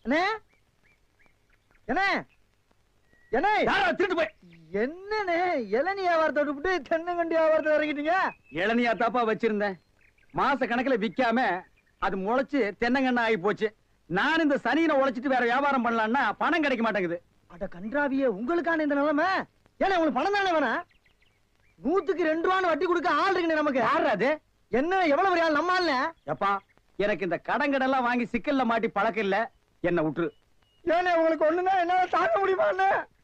அண்ணே என்ன என்ன திருட்டு போய் என்னண்ணே இளநீ வியாபாரத்தை விட்டு தென்னங்கண்டி வியாபாரத்தை இறங்கிட்டீங்க? இளநியா தாப்பா வச்சிருந்தேன். மாச கணக்குல விக்காம அது முளைச்சு தென்னங்கண்ணா ஆகி போச்சு. நான் இந்த சனியில உழைச்சிட்டு வேற வியாபாரம் பண்ணலாம்னா பணம் கிடைக்க மாட்டேங்குது. அட கன்றாவியே, உங்களுக்கான இந்த நிலைமை. ஏன்னா உங்களுக்கு பணம் தானே வேணா? 100க்கு 2 ரூபான்னு வட்டி கொடுக்க ஆள் இருக்குண்ணே நமக்கு. யாரு அது? என்ன எவ்வளவு பெரிய ஆள் நம்ம ஆள்ல? எப்பா எனக்கு இந்த கடங்கடெல்லாம் வாங்கி சிக்கல்ல மாட்டி பழக்கம் இல்ல, என்ன விட்டுரு. ஏன்னா உங்களுக்கு ஒண்ணுன்னா என்னால தாங்க முடியுமா?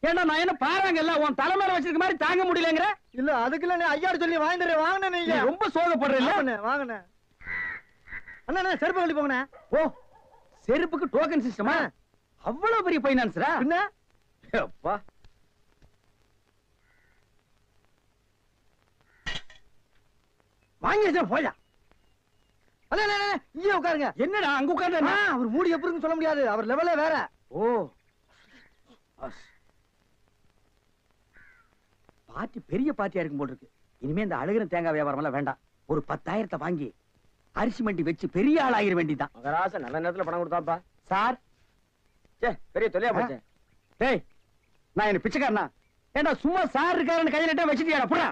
ஏன்னா நான் என்ன பாருங்கல்ல உன் தலைமையில வச்சிருக்க மாதிரி தாங்க முடியலங்கிற. இல்ல அதுக்குள்ள ஐயாரு சொல்லி வாங்கிட்டு வாங்கினே. நீங்க ரொம்ப சோகப்படுறீங்க. வாங்கினே அண்ணா செருப்பு கழட்டி போங்கண்ணே. ஓ செருப்புக்கு டோக்கன் சிஸ்டமா? அவ்வளவு பெரிய பைனான்ஸரா? என்ன அப்பா வாங்கி வச்சா போயா. இங்கே உட்காருங்க. என்னடா அங்க உட்கார்ந்து? அவர் மூடி எப்படின்னு சொல்ல முடியாது, அவர் லெவலே வேற. ஓ பார்ட்டி பெரிய பார்ட்டியா இருக்கும் போல இருக்கு. இனிமே இந்த அழுகிற தேங்காய் வியாபாரம் எல்லாம் வேண்டாம். ஒரு 10,000 வாங்கி அரிசி மண்டி வச்சு பெரிய ஆள் ஆகிற வேண்டிதான். மகராச நல்ல நேரத்துல பணம் கொடுத்தாப்பா. சார் பெரிய தொல்லையா போச்சு. டேய் நான் என்ன பிச்சைக்காரனா? ஏண்டா சும்மா சார் இருக்காருன்னு கையில நட்டா வச்சிட்டியாடா? போடா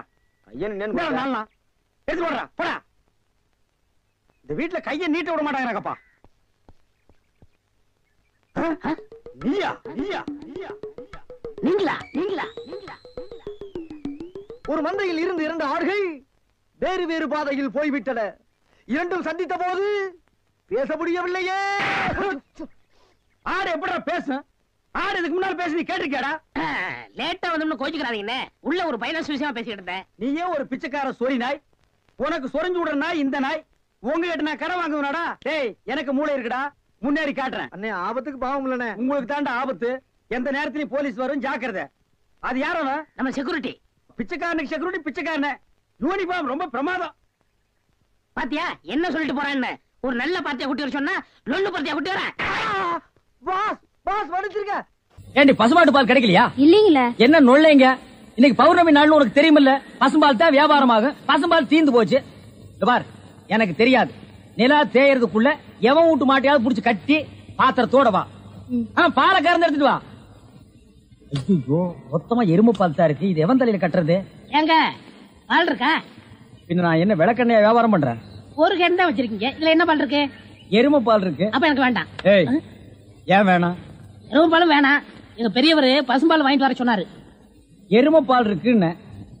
கையன் நாளா எடுத்து போடுறா போடா. இந்த வீட்டுல கையை நீட்ட விட மாட்டாங்கப்பா. நீயா நீயா நீயா நீங்களா நீங்களா நீங்களா? ஒரு மந்தையில் இருந்து 2 ஆடுகள் வேறு வேறு பாதையில் போய்விட்டன. இரண்டும் சந்தித்த போது பேச முடியவில்லையே. ஆடு எப்படா பேசும்? ஆடு இதுக்கு முன்னால பேசி நீ கேட்டிருக்கியாடா? லேட்டா வந்து கோச்சுக்கிறாதீங்கண்ணே. உள்ள ஒரு பைனான்ஸ் விஷயமா பேசிக்கிட்டு இருந்தேன். நீயே ஒரு பிச்சைக்கார சொறி நாய். உனக்கு சொரிஞ்சு விடுற நாய் இந்த நாய். உங்ககிட்ட நான் கடை வாங்குவேனாடா? டேய் எனக்கு மூளை இருக்குடா, முன்னேறி காட்டுறேன். அண்ணே ஆபத்துக்கு பாவம் இல்லனே. உங்களுக்கு தாண்டா ஆபத்து. எந்த நேரத்திலயும் போலீஸ் வரும், ஜாக்கிரதை. அது யாரோ? நம்ம செக்யூரிட்டி. பிச்சைக்காரனுக்கு செக்யூரிட்டி பிச்சைக்காரன. யூனிஃபார்ம் ரொம்ப பிரமாதம். பாத்தியா என்ன சொல்லிட்டு போறான்னு? ஒரு நல்ல பார்ட்டியா கூட்டி வர சொன்னா லொல்லு பார்ட்டியா கூட்டி வர. பாஸ் பாஸ் வடிச்சிருக்க. ஏண்டி பசுமாட்டு பால் கிடைக்கலையா? இல்லீங்களே. என்ன நொல்லைங்க? இன்னைக்கு பௌர்ணமி நாள்னு உனக்கு தெரியுமில்ல? பசும்பால் தான் வியாபாரமாகும். பசும்பால் தீந்து போச்சு. பார் எனக்கு தெரியாது. நிலா தேயறதுக்குள்ள எவன் வீட்டு மாட்டையாவது புடிச்சு கட்டி பாத்திரத்தோட வா. பாலை கறந்து எடுத்துட்டு வா. ஐயோ மொத்தமா எருமை பால் தான் இருக்கு. இது எவன் தலையில கட்டுறது? ஏங்க பால் இருக்கா? பின்ன நான் என்ன விளக்கெண்ணையா வியாபாரம் பண்றேன்? ஒரு கேன் தான் வச்சிருக்கீங்க. இதுல என்ன பால் இருக்கு? எருமை பால் இருக்கு. அப்ப எனக்கு வேண்டாம். ஏய் ஏன் வேணாம்? எருமை பாலும் வேணாம். எங்க பெரியவர் பசும்பால் வாங்கிட்டு வர சொன்னாரு. எருமை பால் இருக்குன்னு,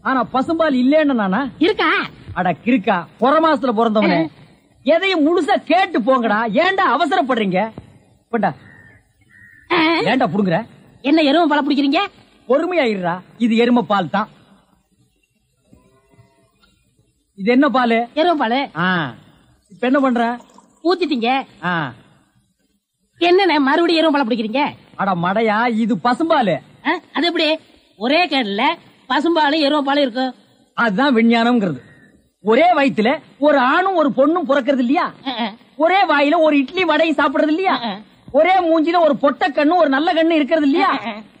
ஆனா பசும்பால் இல்லன்னு நானா? இருக்கா? அட கிறுக்கா, புற மாசத்துல பிறந்தவனே, எதையும் முழுசா கேட்டு போங்கடா. ஏன்டா அவசரப்படுறீங்க? போண்டா ஏன்டா புடுங்குற? என்ன எருமை பால் பிடிக்கிறீங்க? பொறுமையா இருடா. இது எருமை பால் தான். இது என்ன பால்? எருமை பால். இப்ப என்ன பண்ற? ஊத்திட்டீங்க. என்னண்ணே மறுபடியும் எருமை பால் பிடிக்கிறீங்க? அட மடையா, இது பசும்பால். அது எப்படி ஒரே கேன்ல பசும்பாலும் எருமை பாலும் இருக்கு? அதுதான் விஞ்ஞானம்ங்கிறது. ஒரே வயித்துல ஒரு ஆணும் ஒரு பொண்ணும் பிறக்கிறது இல்லையா? ஒரே வாயில ஒரு இட்லி வடையும் சாப்பிடுறது இல்லையா? ஒரே மூஞ்சில ஒரு பொட்ட கண்ணு ஒரு நல்ல கண்ணு இருக்கிறது இல்லையா?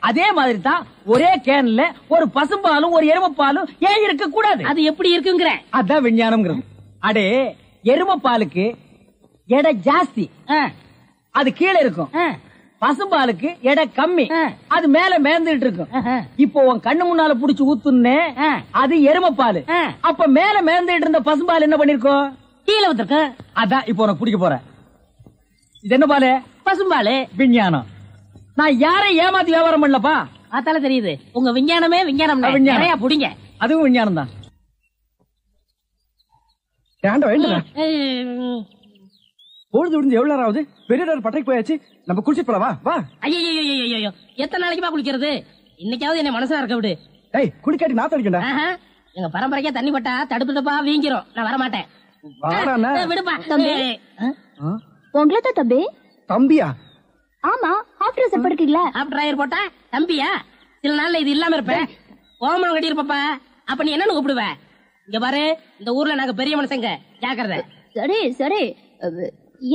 அதே மாதிரி தான் ஒரே கேன்ல ஒரு பசும்பாலும் ஒரு எருமைப்பாலும் ஏன் இருக்க கூடாது? அது எப்படி இருக்குங்கிற? அதான் விஞ்ஞானம்ங்கிறது. அடே எருமைப்பாலுக்கு எடை ஜாஸ்தி, அது கீழே இருக்கும். பசும்பாலுக்கு எடை கம்மி, அது மேல மேந்துட்டு இருக்கும். இப்போ உன் கண்ணு முன்னால புடிச்சு ஊத்துனே, அது எருமைப்பால். அப்ப மேல மேந்துட்டு இருந்த பசும்பால் என்ன பண்ணிருக்கோம்? கீழே வந்துருக்கு. அதான் இப்போ உனக்கு குடிக்க போறேன். இது என்ன பாலு? பசும்பால். விஞ்ஞானம். நான் யாரையும் ஏமாத்தி வியாபாரம் பண்ணலப்பா. அதால தெரியுது உங்க விஞ்ஞானமே விஞ்ஞானம். நிறைய புடிங்க. அதுவும் விஞ்ஞானம் தான். பொழுது விடுந்து எவ்வளவு நேரம் ஆகுது? பெரிய பட்டைக்கு போயாச்சு. நம்ம குளிச்சுட்டு போலாம். வா. ஐயோ எத்தனை நாளைக்குமா குளிக்கிறது? இன்னைக்காவது என்ன மனசா இருக்க விடு. ஏய் குளிக்காட்டி நான் தடிக்கண்டா. எங்க பரம்பரைக்கா தண்ணி பட்டா தடுப்பு தப்பா வீங்கிரும். நான் வர மாட்டேன். விடுப்பா. உங்களை தான் தம்பி. தம்பியா? ஆமா, ஹாஃப் ட்ரெஸ் படுக்கீங்களா? ஹாஃப் டிரைவர் போட்டா தம்பியா? சில நாள்ல இது இல்லாம இருப்பேன். ஓமனம் கட்டி இருப்பப்பா. அப்ப நீ என்னன்னு கூப்பிடுவ? இங்க பாரு, இந்த ஊர்ல நாங்க பெரிய மனுஷங்க, ஜாக்கிரதை. சரி சரி.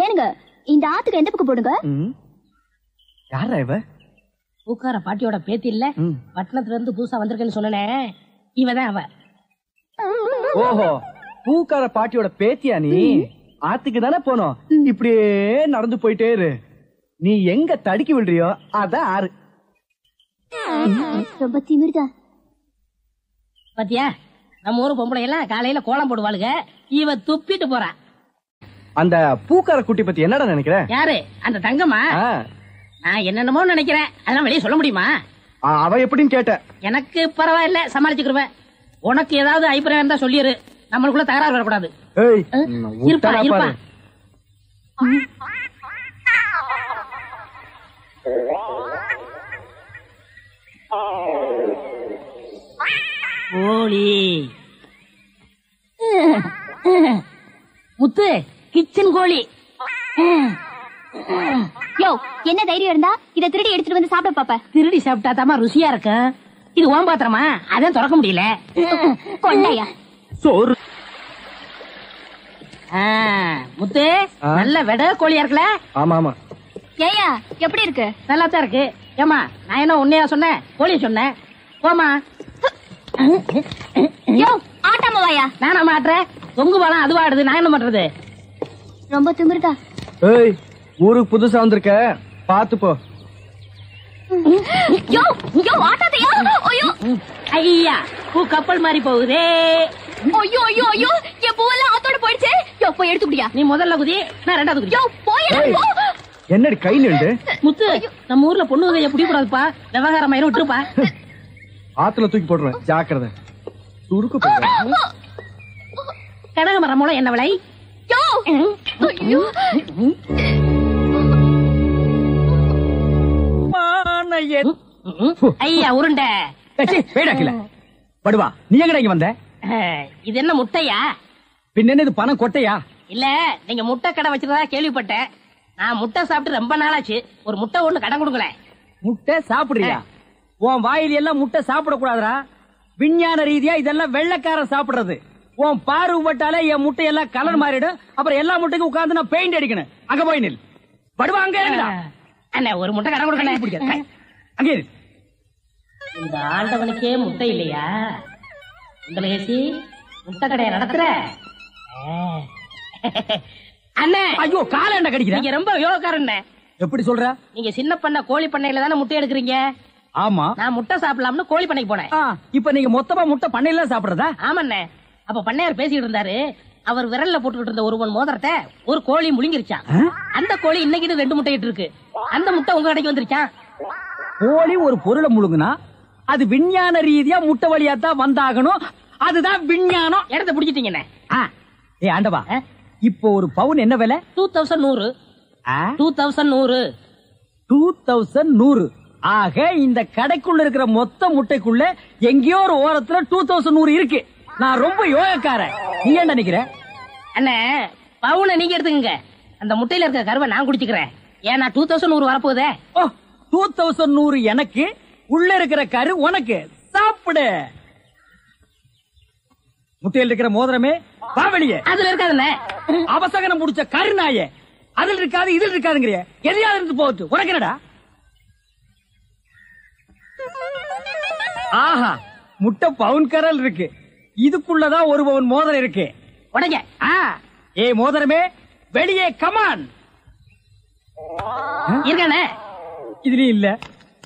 ஏனுங்க இந்த ஆத்துக்கு எந்த பக்கம் போடுங்க? யாரா இவ? பூக்கார பாட்டியோட பேத்தி இல்ல, பட்டணத்துல இருந்து புதுசா வந்திருக்கேன்னு சொன்னனே, இவதான் அவ. ஓஹோ, பூக்கார பாட்டியோட பேத்தியா நீ? ஆத்துக்கு தானே போனோம். இப்படியே நடந்து போயிட்டே இரு. நீ எங்க தடுக்கி விடுறியோ அதான் 6. ரொம்ப திமிர்தா. பாத்தியா, நம்ம ஊரு பொம்பளை எல்லாம் காலையில கோலம் போடுவாளுங்க, இவ துப்பிட்டு போறா. அந்த பூக்கார குட்டி பத்தி என்னடா நினைக்கிற? யாரு அந்த தங்கம்மா? நான் என்னென்னமோ நினைக்கிறேன், அதெல்லாம் வெளியே சொல்ல முடியுமா? அவ எப்படின்னு கேட்ட. எனக்கு பரவாயில்ல, சமாளிச்சுக்கிருவேன். உனக்கு ஏதாவது அபிப்பிராயம் இருந்தா சொல்லிரு, நம்மளுக்குள்ள தகராறு வரக்கூடாது. இருப்பா இருப்பா. கோழி முத்து, கிச்சன் கோழி. யோ, என்ன தைரியம் இருந்தா இத திருடி எடுத்துட்டு வந்து சாப்பிட பாப்ப? திருடி சாப்பிட்டா தாமா ருசியா இருக்கும். இது ஓம் பாத்திரமா, அதான் திறக்க முடியல. கொள்ளையா சோறு. முத்து, நல்ல வெட கோழியா இருக்குல்ல? ஆமா ஆமா. ஏயா, எப்படி இருக்கு? நல்லா தான் இருக்கு. ஏமா, நான் என்ன உன்னையா சொன்னேன், கோழிய சொன்னேன். போமா. யோ, ஆட்டாம வாயா. நானா மாட்டுறேன்? தொங்கு பாலம் அதுவா ஆடுது, நான் என்ன பண்றது? ரொம்ப திமிர்தா. ஏய், ஊருக்கு புதுசா வந்திருக்க, பாத்து போ. யோ யோ, ஆட்டாதையா. ஐயோ ஐயா, பூ கப்பல் மாதிரி போகுதே. ஐயோ ஐயோ ஐயோ, என் பூவெல்லாம் ஆத்தோட போயிடுச்சு. யோ, போய் எடுத்துக்கிட்டியா? நீ முதல்ல குதி, நான் ரெண்டாவது குதி. யோ, போய் போ. என்னடி கை நின்று? முத்து, நம்ம ஊர்ல பொண்ணு உதவிய பிடிக்க கூடாதுப்பா, விவகாரம் ஆயிரம் விட்டுருப்பா. ஆத்துல தூக்கி போட்டுருவேன், ஜாக்கிரதை. சுருக்கு போடுறேன். கனகமரம் மூலம் என்ன விலை? யோ ஐயோ. ஐயா உருண்டை. படுவா, நீ எங்கடா இங்க வந்த? இது என்ன முட்டையா? பின்ன இது பணம் கொட்டையா? இல்ல, நீங்க முட்டை கடை வச்சிருந்தா கேள்விப்பட்டேன். நான் முட்டை சாப்பிட்டு ரொம்ப நாளாச்சு, ஒரு முட்டை ஒண்ணு கடன் கொடுங்களேன். முட்டை சாப்பிடுறியா? உன் வாயில எல்லாம் முட்டை சாப்பிட கூடாதுடா. விஞ்ஞான ரீதியா இதெல்லாம் வெள்ளைக்காரன் சாப்பிடுறது. உன் பார்வை பட்டாலே என் முட்டை எல்லாம் கலர் மாறிடும். அப்புறம் எல்லா முட்டைக்கும் உட்கார்ந்து நான் பெயிண்ட் அடிக்கணும். அங்க போய் நில். படுவா, அங்க இருடா. அண்ணா, ஒரு முட்டை கடன் கொடுக்கல. அங்க இரு. இந்த ஆண்டவனுக்கே முட்டை இல்லையா? உங்களை ஏசி முட்டை கடையை நடத்துற அண்ணே. ஐயோ, கால என்ன கடிக்கிற? நீங்க ரொம்ப யோகக்காரன். எப்படி சொல்ற? நீங்க சின்ன பண்ண கோழி பண்ணையில தானே முட்டை எடுக்கிறீங்க? ஆமா. நான் முட்டை சாப்பிடலாம்னு கோழி பண்ணைக்கு போனேன். இப்ப நீங்க மொத்தமா முட்டை பண்ணையில சாப்பிடுறதா? ஆமாண்ணே. அப்ப பண்ணையார் பேசிட்டு இருந்தாரு. அவர் விரல்ல போட்டுக்கிட்டு இருந்த ஒருவன் மோதிரத்தை ஒரு கோழி முழுங்கிருச்சான். அந்த கோழி இன்னைக்கு 2 முட்டை இட்டு இருக்கு. அந்த முட்டை உங்க கடைக்கு வந்துருச்சான். கோழி ஒரு பொருளை முழுங்குனா அது விஞ்ஞான ரீதியா முட்டை வழியா தான் வந்தாகணும். அதுதான் விஞ்ஞானம். இடத்த பிடிச்சிட்டீங்கண்ணே. ஏ ஆண்டவா, இப்போ ஒரு பவுன் என்ன விலை? 2100. 2100. 2100. ஆக இந்த கடைக்குள்ள இருக்கிற மொத்த முட்டைக்குள்ள எங்கேயோ ஒரு ஓரத்துல 2100 இருக்கு. நான் ரொம்ப யோகக்காரன். நீ என்ன நினைக்கிற? அண்ணே, பவுனை நீங்க எடுத்துக்கங்க, அந்த முட்டையில இருக்க கருவை நான் குடிச்சுக்கிறேன். ஏன்னா 2100 வரப்போகுதே. 2100 எனக்கு, உள்ள இருக்கிற கரு உனக்கு. சாப்பிடு. முட்டையில் இருக்கிற மோதிரமே வா வெளியே. அதுல இருக்காதுண்ணே. அவசகனம் முடிச்ச கருநாயே, அதில் இருக்காது இதில் இருக்காதுங்கிறிய. எதையாவது இருந்து போகுது. உனக்கு என்னடா? ஆஹா, முட்டை பவுன் கரல் இருக்கு. இதுக்குள்ளதான் ஒரு பவுன் மோதிரம் இருக்கு. உடைங்க. ஏ மோதிரமே, வெளியே கமான். இருக்கானே. இதுலயும் இல்ல.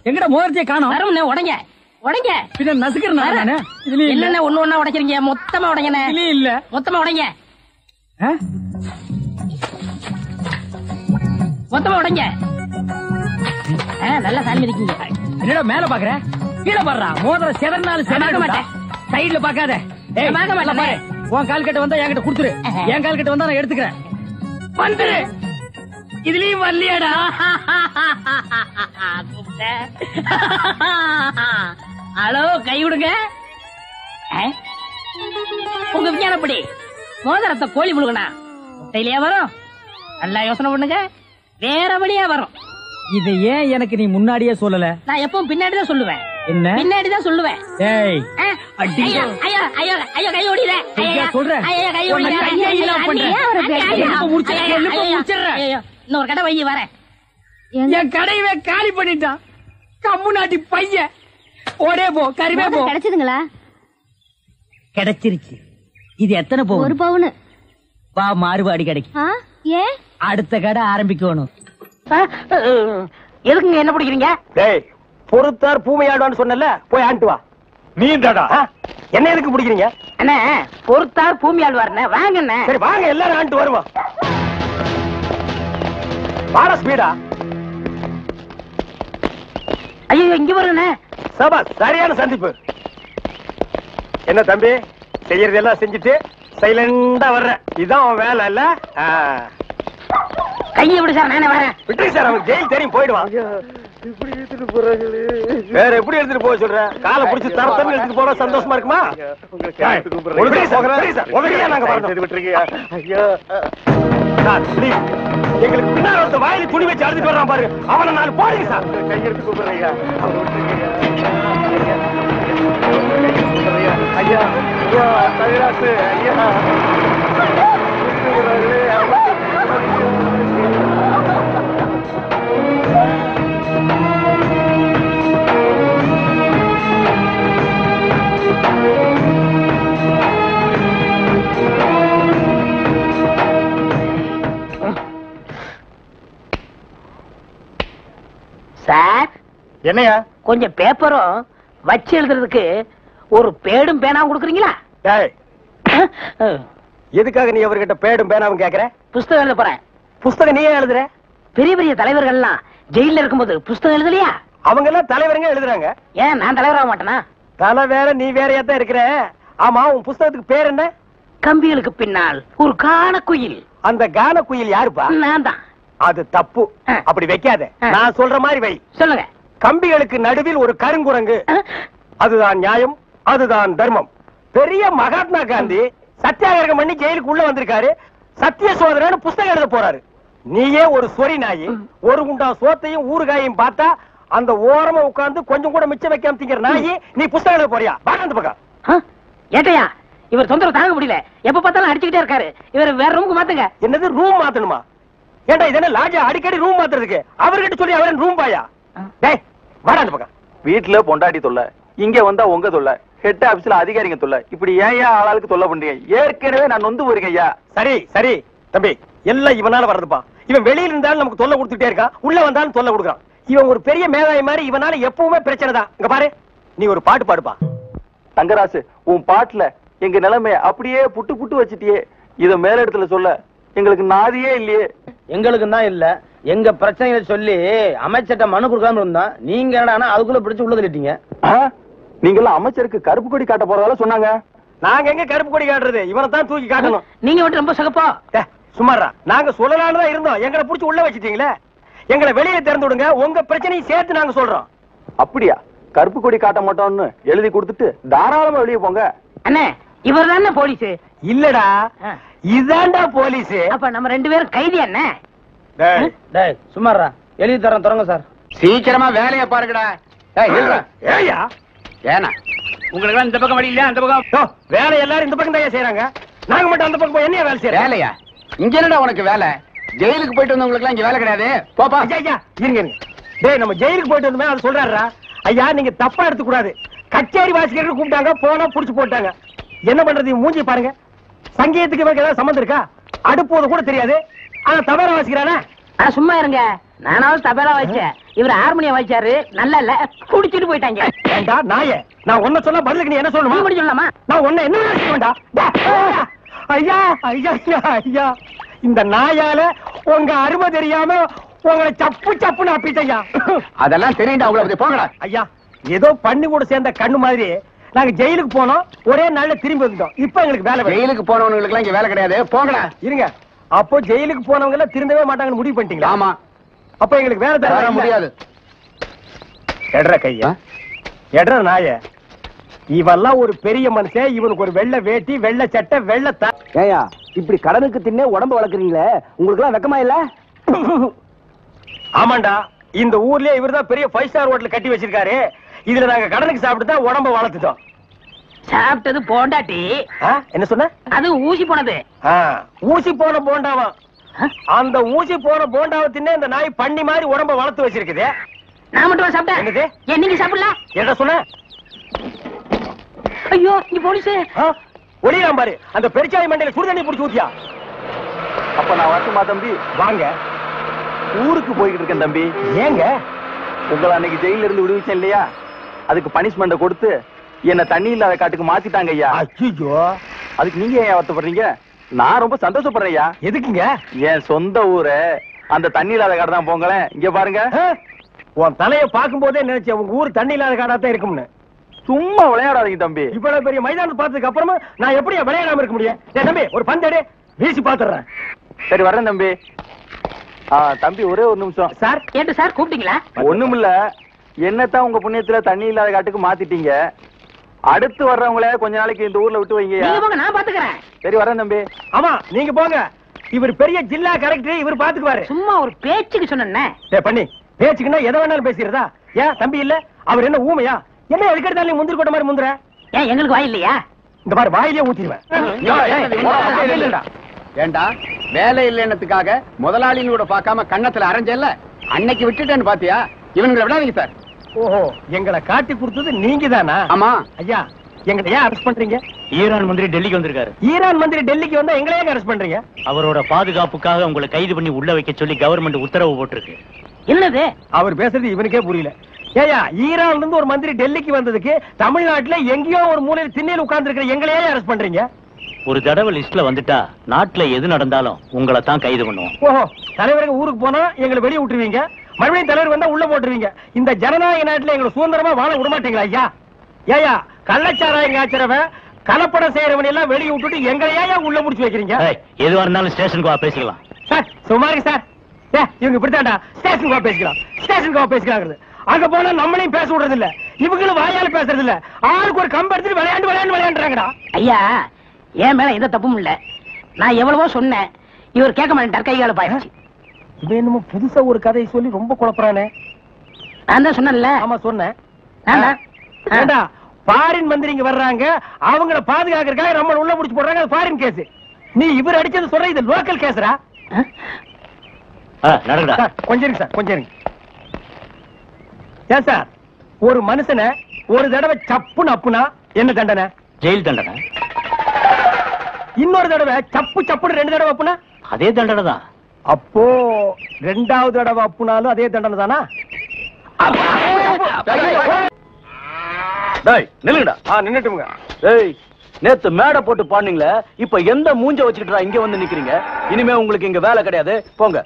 எங்கட மோதிரத்தையே காணோம். வரும்ண்ணே, உடைங்க உடைங்க. பின்ன நசுக்கிறேன் நானே. இதுலயும் இல்ல. என்னண்ணே ஒண்ணு ஒண்ணா உடைக்கிறீங்க? மொத்தமா உடைங்கண்ணே. இதுலயும் இல்ல. மொத்தமா உடைங்க. மொத்தமா உடைங்க. நல்லா சாமி இருக்கீங்க. என்னடா மேல பாக்குற? கீழே பாடுறா. மோதிரம் செதறினாலும் செதற மாட்டேன். சைடுல பாக்காத. உன் கால் கட்ட வந்தா என்கிட்ட குடுத்துரு. என் கால் கட்ட வந்தா நான் எடுத்துக்கிறேன். வந்துரு. இதுலயும் வரலையாடா? ஹலோ, கை விடுங்க. உங்க விஞ்ஞானப்படி மோதிரத்தை கோழி முழுகனா முட்டையிலேயே வரும். நல்லா யோசனை பண்ணுங்க, வேற வழியா வரும். இதை ஏன் எனக்கு நீ முன்னாடியே சொல்லல? நான் எப்பவும் பின்னாடிதான் சொல்லுவேன். என்ன? பின்னாடிதான் சொல்லுவேன். ஏய், ஐயோ ஐயோ ஐயோ ஐயோ, கை ஓடில. சொல்றேன். இன்னொரு கடை வைய வரேன். என் கடையவே காலி பண்ணிட்டான். கம்மு நாட்டி பையன். ஓடே போ, கருவே போ. கிடைச்சதுங்களா? கிடைச்சிருச்சு. இது எத்தனை பவுன்? 1 பவுன். வா, மாறுபாடி கிடைக்கும். ஏன்? அடுத்த கடை ஆரம்பிக்கணும். எதுக்குங்க என்ன பிடிக்கிறீங்க? டேய் பொறுத்தார் பூமையாடுவான்னு சொன்னல, போய் ஆண்டு வா. நீ தாடா என்ன எதுக்கு பிடிக்கிறீங்க? அண்ணே பொறுத்தார் பூமி ஆழ்வார்ண்ணே, வாங்கண்ணே. சரி வாங்க, எல்லாரும் ஆண்டு வருவோம். வாட ஸ்பீடா. ஐயோ இங்க வருங்கண்ணே. சபாஸ், சரியான சந்திப்பு. என்ன தம்பி, செய்யறது எல்லாம் செஞ்சுட்டு சைலண்டா வர்ற, இதான் அவன் வேலை இல்ல? கையை விடு சார், நானே வரேன். விட்டு சார், அவனுக்கு ஜெயில் தெரியும், போயிடுவான். இப்படி எடுத்துட்டு போறாங்களே, வேற எப்படி எடுத்துட்டு போக சொல்ற? காலை பிடிச்சி தரத்தன்னு எடுத்துட்டு போனா சந்தோஷமா இருக்குமா? எங்களுக்கு பின்னாடி ஒருத்த வாயில துணி வச்சு அழுதுட்டு வர்றான் பாரு, அவனை நான் போடுங்க சார். கையெடுத்து கூப்பிடுறீங்க ஐயா, ஐயா தகராசு ஐயா. சார் என்னையா? கொஞ்சம் பேப்பரும் வச்சு எழுதுறதுக்கு ஒரு பேடும் பேனாவும் கொடுக்குறீங்களா? எதுக்காக நீ அவர்கிட்ட பேடும் பேனாவும் கேக்குற? புஸ்தகம் எழுத போறேன். புஸ்தகம் நீயே எழுதுற? பெரிய பெரிய தலைவர்கள் எல்லாம் ஜெயில இருக்கும்போது புஸ்தகம் எழுதலையா? அவங்க எல்லாம் தலைவருங்க எழுதுறாங்க. ஏன் நான் தலைவராக மாட்டேனா? தலை வேற நீ வேறையா தான் இருக்கிற. ஆமா, உன் புஸ்தகத்துக்கு பேர் என்ன? கம்பிகளுக்கு பின்னால் ஒரு கான குயில். அந்த கான குயில் யாருப்பா? நான் தான். அது தப்பு, அப்படி வைக்காத. நான் சொல்ற மாதிரி வை. சொல்லுங்க. கம்பிகளுக்கு நடுவில் ஒரு கருங்குரங்கு, அதுதான் நியாயம், அதுதான் தர்மம். பெரிய மகாத்மா காந்தி சத்தியாகிரகம் பண்ணி ஜெயிலுக்கு உள்ள வந்திருக்காரு, சத்திய சோதனைன்னு புஸ்தகம் எழுத போறாரு. நீயே ஒரு சொரி நாயி, ஒரு குண்டா சோத்தையும் ஊறுகாயையும் பார்த்தா அந்த ஓரமா உட்கார்ந்து கொஞ்சம் கூட மிச்சம் வைக்காம திங்கிற நாயி, நீ புஸ்தகம் எழுத போறியா? வாங்க அந்த பக்கம். ஏட்டையா, இவர் தொந்தரவு தாங்க முடியல, எப்ப பார்த்தாலும் அடிச்சுக்கிட்டே இருக்காரு. இவர் வேற ரூமுக்கு மாத்துங்க. என்னது ரூம் மாத்தணுமா? ஏண்டா இதென்ன லாட்ஜா அடிக்கடி ரூம் மாத்துறதுக்கு? அவர்கிட்ட சொல்லி அவரன் ரூம் பாயா? டேய் வாடா அந்த பக்கம். வீட்டுல பொண்டாட்டி தொல்லை, இங்க வந்தா உங்க தொல்லை, ஹெட் ஆபீஸ்ல அதிகாரிங்க தொல்லை, இப்படி ஏன் ஆளாளுக்கு தொல்லை பண்றீங்க? ஏற்கனவே நான் நொந்து போயிருக்கேன் ஐயா. சரி சரி தம்பி, எல்லாம் இவனால வர்றதுப்பா. இவன் வெளியில இருந்தாலும் நமக்கு தொல்லை கொடுத்துட்டே இருக்கான், உள்ள வந்தாலும் தொல்லை கொடுக்குறான். இவன் ஒரு பெரிய மேதாவி மாதிரி, இவனால எப்பவுமே பிரச்சனை தான். இங்க பாரு, நீ ஒரு பாட்டு பாடுப்பா. தங்கராசு, உன் பாட்டுல எங்க நிலைமைய அப்படியே புட்டு புட்டு வச்சிட்டியே. இத மேல இடத்துல சொல்ல எங்களுக்கு நாதியே இல்லையே. எங்களுக்கு தான் இல்ல, எங்க பிரச்சனைகளை சொல்லி அமைச்சர்ட்ட மனு கொடுக்காம இருந்தா நீங்க என்னன்னா அதுக்குள்ள பிடிச்சு உள்ள தள்ளிட்டீங்க. நீங்க எல்லாம் அமைச்சருக்கு கருப்பு கொடி காட்ட போறதால சொன்னாங்க. நாங்க எங்க கருப்பு கொடி காட்டுறது? இவனை தான் தூக்கி காட்டணும். நீங்க மட்டும் ரொம்ப சகப்பா. சும்மாரா, நாங்க சொல்லலான்னு தான் இருந்தோம், எங்களை புடிச்சு உள்ள வச்சிட்டீங்களே. எங்களை வெளியே திறந்து விடுங்க, உங்க பிரச்சனையும் சேர்த்து நாங்க சொல்றோம். அப்படியா? கருப்பு கொடி காட்ட மாட்டோம்னு எழுதி கொடுத்துட்டு தாராளமா வெளியே போங்க. அண்ணே, இவர் தானே போலீஸ்? இல்லடா, இதாண்டா போலீஸ். அப்ப நம்ம ரெண்டு பேரும் கைதி என்ன? டேய் சும்மாரா, எழுதி தரேன் தொடங்க சார். சீக்கிரமா வேலையை பாருங்கடா. ஏயா ஏனா உங்களுக்கு இந்த பக்கம் வழி இல்ல, அந்த பக்கம் வேலை எல்லாரும் இந்த பக்கம் தான் செய்யறாங்க, நாங்க மட்டும் அந்த பக்கம் போய் என்ன வேலை செய்யறோம்? வேலையா? இங்க என்னடா உனக்கு வேலை? ஜெயிலுக்கு போயிட்டு வந்தவங்களுக்கு எல்லாம் இங்க வேலை கிடையாது, போப்பா. ஐயா இருங்க, டேய் நம்ம ஜெயிலுக்கு போயிட்டு வந்தோமே அது சொல்றாரா? ஐயா நீங்க தப்பா எடுத்துக்க கூடாது. கச்சேரி வாசிக்கிறதுக்கு கூப்பிட்டாங்க, போனா புடிச்சு போட்டாங்க. என்ன பண்றது? மூஞ்சி பாருங்க. சங்கீதத்துக்கு இவருக்கு ஏதாவது சம்பந்தம் இருக்கா? அடுப்போது கூட தெரியாது, ஆனா தபேலா வாசிக்கிறானா? சும்மா இருங்க, நானாவது தபேலா வாசிச்சேன், இவர் ஹார்மோனியம் வாசிச்சாரு, நல்லா இல்ல, குடிச்சிட்டு போயிட்டாங்க. ஏண்டா நாயே, நான் ஒன்ன சொல்ல பதிலுக்கு நீ என்ன சொல்லணுமா? நீ சொல்லலாமா? நான் ஒன்ன என்ன செய்ய வேண்டாம். ஐயா ஐயா ஐயா, இந்த நாயால உங்க அருமை தெரியாம உங்களை சப்பு சப்புன்னு அப்பிட்டையா. அதெல்லாம் தெரியுண்டா உங்களுக்கு, போங்கடா. ஐயா ஏதோ பண்ணி கூட சேர்ந்த கண்ணு மாதிரி நாங்க ஜெயிலுக்கு போனோம், ஒரே நாள்ல திரும்பி வந்தோம். இப்ப எங்களுக்கு வேலை. ஜெயிலுக்கு போனவங்களுக்கு எல்லாம் இங்க வேலை கிடையாது, போங்கடா. இருங்க, அப்போ ஜெயிலுக்கு போனவங்க எல்லாம் திரும்பவே மாட்டாங்கன்னு முடிவு பண்ணிட்டீங்களா? ஆமா. அப்ப எங்களுக்கு வேலை தர முடியாது. எட்ற கையா, எட்ற நாய. இவெல்லாம் ஒரு பெரிய மனுஷன், இவனுக்கு ஒரு வெள்ளை வேட்டி, வெள்ளை சட்டை, வெள்ளை ஏயா இப்படி கடனுக்கு தின்னே உடம்பு வளர்க்குறீங்களே, உங்களுக்கு எல்லாம் வெக்கமா இல்ல? ஆமாண்டா, இந்த ஊர்லயே இவர்தான் பெரிய 5 ஸ்டார் ஹோட்டல் கட்டி வச்சிருக்காரு. இதுல நாங்க கடனுக்கு சாப்பிட்டு தான் உடம்ப வளர்த்துட்டோம். சாப்பிட்டது போண்டாட்டி. என்ன சொன்ன? அது ஊசி போனது. ஊசி போன போண்டாவா? அந்த ஊசி போன போண்டாவை தின்னே இந்த நாய் பண்ணி மாதிரி உடம்ப வளர்த்து வச்சிருக்குது. நான் மட்டும் சாப்பிட்டேன். என்னது? ஏன் நீங்க சாப்பிடல? என்ன சொன்ன? ஐயோ நீ போலீஸ். ஒளியாம் பாரு, அந்த பெருச்சாய் மண்டையில சுடுதண்ணி புடிச்சு ஊத்தியா. அப்ப நான் வரட்டுமா தம்பி? வாங்க. ஊருக்கு போய்கிட்டு இருக்கேன் தம்பி. ஏங்க உங்களை அன்னைக்கு ஜெயில இருந்து விடுவிச்சேன் இல்லையா, அதுக்கு பனிஷ்மெண்ட் கொடுத்து என்ன தண்ணி இல்லாத காட்டுக்கு மாத்திட்டாங்க ஐயா. அச்சோ, அதுக்கு நீங்க ஏன் வருத்தப்படுறீங்க? நான் ரொம்ப சந்தோஷப்படுறேன் ஐயா. எதுக்குங்க? என் சொந்த ஊரு அந்த தண்ணி இல்லாத காடு தான். போங்களேன், இங்க பாருங்க. உன் தலைய பாக்கும் போதே நினைச்சேன் உங்க ஊர் தண்ணி இல்லாத காடாத்தான் இருக்கும்னு. சும்மா விளையாடாதீங்க தம்பி. இவ்வளவு பெரிய மைதானம் பார்த்ததுக்கு அப்புறமா நான் எப்படி விளையாடாம இருக்க முடியும்? தம்பி ஒரு பந்தடி வீசி பாத்துறேன். சரி வர்றேன் தம்பி. தம்பி ஒரே ஒரு நிமிஷம். சார் கேட்டு சார் கூப்பிட்டீங்களா? ஒண்ணுமில்ல, என்னத்தான் உங்க புண்ணியத்துல தண்ணி இல்லாத காட்டுக்கு மாத்திட்டீங்க. அடுத்து வர்றவங்கள கொஞ்ச நாளைக்கு இந்த ஊர்ல விட்டு வைங்க. நீங்க போங்க, நான் பாத்துக்கிறேன். சரி வரேன் தம்பி. ஆமா நீங்க போங்க. இவர் பெரிய ஜில்லா கலெக்டர், இவர் பாத்துக்குவாரு. சும்மா ஒரு பேச்சுக்கு சொன்னேன். பண்ணி பேச்சுக்குன்னா எதை வேணாலும் பேசிக்கிறதா? ஏன் தம்பி இல்ல? அவர் என்ன ஊமையா? என்ன எதுக்கெடுத்தாலும் நீ முந்திரி கொட்ட மாதிரி முந்துற? ஏன் எங்களுக்கு வாய் இல்லையா? இந்த மாதிரி வாயிலே ஊத்திடுவேன். ஏண்டா வேலை இல்லைன்னதுக்காக முதலாளிகளோட பார்க்காம கண்ணத்துல அரைஞ்சல்ல, அன்னைக்கு விட்டுட்டேன்னு பாத்தியா? இவங்களை விடாதீங்க சார். ஓஹோ, எங்களை காட்டி கொடுத்தது நீங்க தானா? ஆமா ஐயா, எங்களை ஏன் அரெஸ்ட் பண்றீங்க? ஈரான் மந்திரி டெல்லிக்கு வந்திருக்காரு. ஈரான் மந்திரி டெல்லிக்கு வந்தா எங்களை ஏன் அரெஸ்ட் பண்றீங்க? அவரோட பாதுகாப்புக்காக உங்களை கைது பண்ணி உள்ள வைக்க சொல்லி கவர்மெண்ட் உத்தரவு போட்டிருக்கு. என்னது அவர் பேசுறது இவனுக்கே புரியல. ஏயா, ஈரான்ல இருந்து ஒரு மந்திரி டெல்லிக்கு வந்ததுக்கு தமிழ்நாட்டுல எங்கேயோ ஒரு மூலையில் திண்ணையில் உட்கார்ந்து இருக்கிற எங்களையே அரெஸ்ட் பண்றீங்க? ஒரு தடவை லிஸ்ட்ல வந்துட்டா நாட்டுல எது நடந்தாலும் உங்களை தான் கைது பண்ணுவோம். ஓஹோ, தலைவருக்கு ஊருக்கு போனா எங்களை வெளியே விட்டுருவீங்க, மறுபடியும் தலைவர் வந்தா உள்ள போட்டுருவீங்க. இந்த ஜனநாயக நாட்டுல எங்களை சுதந்திரமா வாழ விட மாட்டீங்களா ஐயா? ஏயா, கள்ளச்சாராயம் காய்ச்சறவன் கலப்படம் செய்யறவன் எல்லாம் வெளியே விட்டுட்டு எங்களையா உள்ள முடிச்சு வைக்கிறீங்க? எதுவா இருந்தாலும் ஸ்டேஷனுக்கு வா பேசிக்கலாம். சார் சும்மா இருக்கு சார். இவங்க இப்படித்தாண்டா ஸ்டேஷனுக்கு வா பேசிக்கலாம், ஸ்டேஷனுக்கு வா பேசிக்கலாம். அங்க போனா நம்மளையும் பேச விடுறது இல்ல, இவங்களும் வாயால பேசுறது இல்ல. ஆளுக்கு ஒரு கம்பு எடுத்துட்டு விளையாண்டுறாங்கடா. ஐயா, என் மேல எந்த தப்பும் இல்ல. நான் எவ்வளவோ சொன்னேன், இவர் கேட்க மாட்டேன். கைகால பாயிடுச்சு. இவன் என்னமோ புதுசா ஒரு கதையை சொல்லி ரொம்ப குழப்பறானே. நான் தான் சொன்னேன்ல. ஆமா சொன்னேன். ஃபாரின் மந்திரிங்க வர்றாங்க, அவங்கள பாதுகாக்கிறதுக்காக நம்ம உள்ள புடிச்சு போடுறாங்க. அது ஃபாரின் கேஸ். நீ இவர் அடிச்சது சொல்ற, இது லோக்கல் கேஸ்ரா? கொஞ்சம் இருக்கு சார், கொஞ்சம் இருக்கு. ஏன் சார், ஒரு மனுஷனை ஒரு தடவை சப்புன்னு அப்புனா என்ன தண்டனை? ஜெயில் தண்டனை. இன்னொரு தடவை சப்பு சப்புன்னு 2 தடவை அப்புனா அதே தண்டனை தான். அப்போ 2வது தடவை அப்புனாலும் அதே தண்டனை தானா? நில்லுங்கடா. நின்னுட்டுங்க. ஏய், நேத்து மேடை போட்டு பாடுனீங்களே, இப்ப எந்த மூஞ்ச வச்சுக்கிட்டா இங்க வந்து நிக்கிறீங்க? இனிமே உங்களுக்கு இங்க வேலை கிடையாது, போங்க.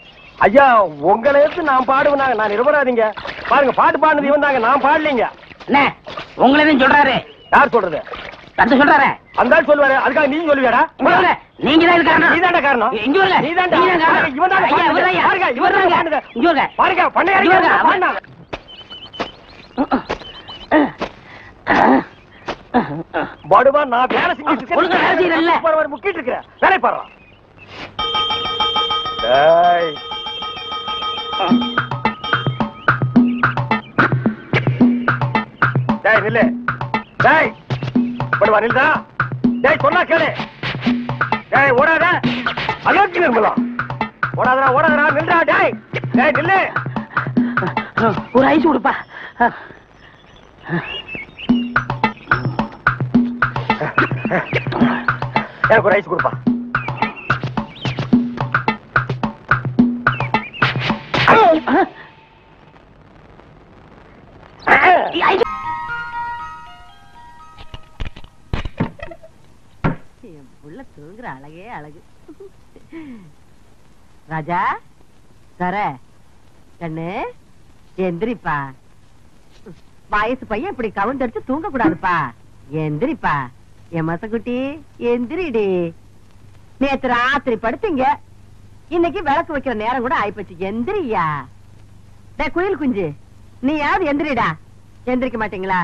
ஐயா, உங்களை எடுத்து நான் பாடுவேனாங்க, நான் நிரபராதிங்க. பாருங்க, பாட்டு பாடுனது இவன் தாங்க, நான் பாடலீங்க. என்ன உங்களை எதுவும் சொல்றாரு? யார் சொல்றது? தந்து சொல்றாரு. அந்த ஆள் சொல்லுவாரு, அதுக்காக நீங்க சொல்லுவியாடா? நீங்க தான் காரணம். நீதான்டா காரணம். இங்க வரல. நீதான்டா. இவன் தான் பாருங்க, இங்க வரல. பாருங்க, பண்ணையாரு படுவா. நான் வேலை செஞ்சுட்டு இருக்கேன், முக்கிட்டு இருக்கிறேன். வேலை பாரு. டேய் நில்லு. டேய் படுவா, நில்லுடா. டேய் சொன்னா கேளு. டேய் ஓடாத. அலோக்கி நிர்மலா. ஓடாதடா, ஓடாதடா, நில்லுடா. டேய் டேய் நில்லு. ஒரு ஐஸ் கொடுப்பா. எனக்கு ஒரு ஐஸ் கொடுப்பா. புள்ள தூங்குற அழகே அழகு. ராஜா சர கண்ணு எந்திரிப்பா. வயசு பையன் இப்படி கவுண்டடிச்சு தூங்க கூடாதுப்பா. எந்திரிப்பா என் மசக்குட்டி, எந்திரிடி. நேத்து ராத்திரி படுத்தீங்க, இன்னைக்கு விளக்கு வைக்கிற நேரம் கூட ஆயிப்போச்சு. எந்திரியா. குயில் குஞ்சு, நீ யாவது எந்திரிடா. எந்திரிக்க மாட்டீங்களா?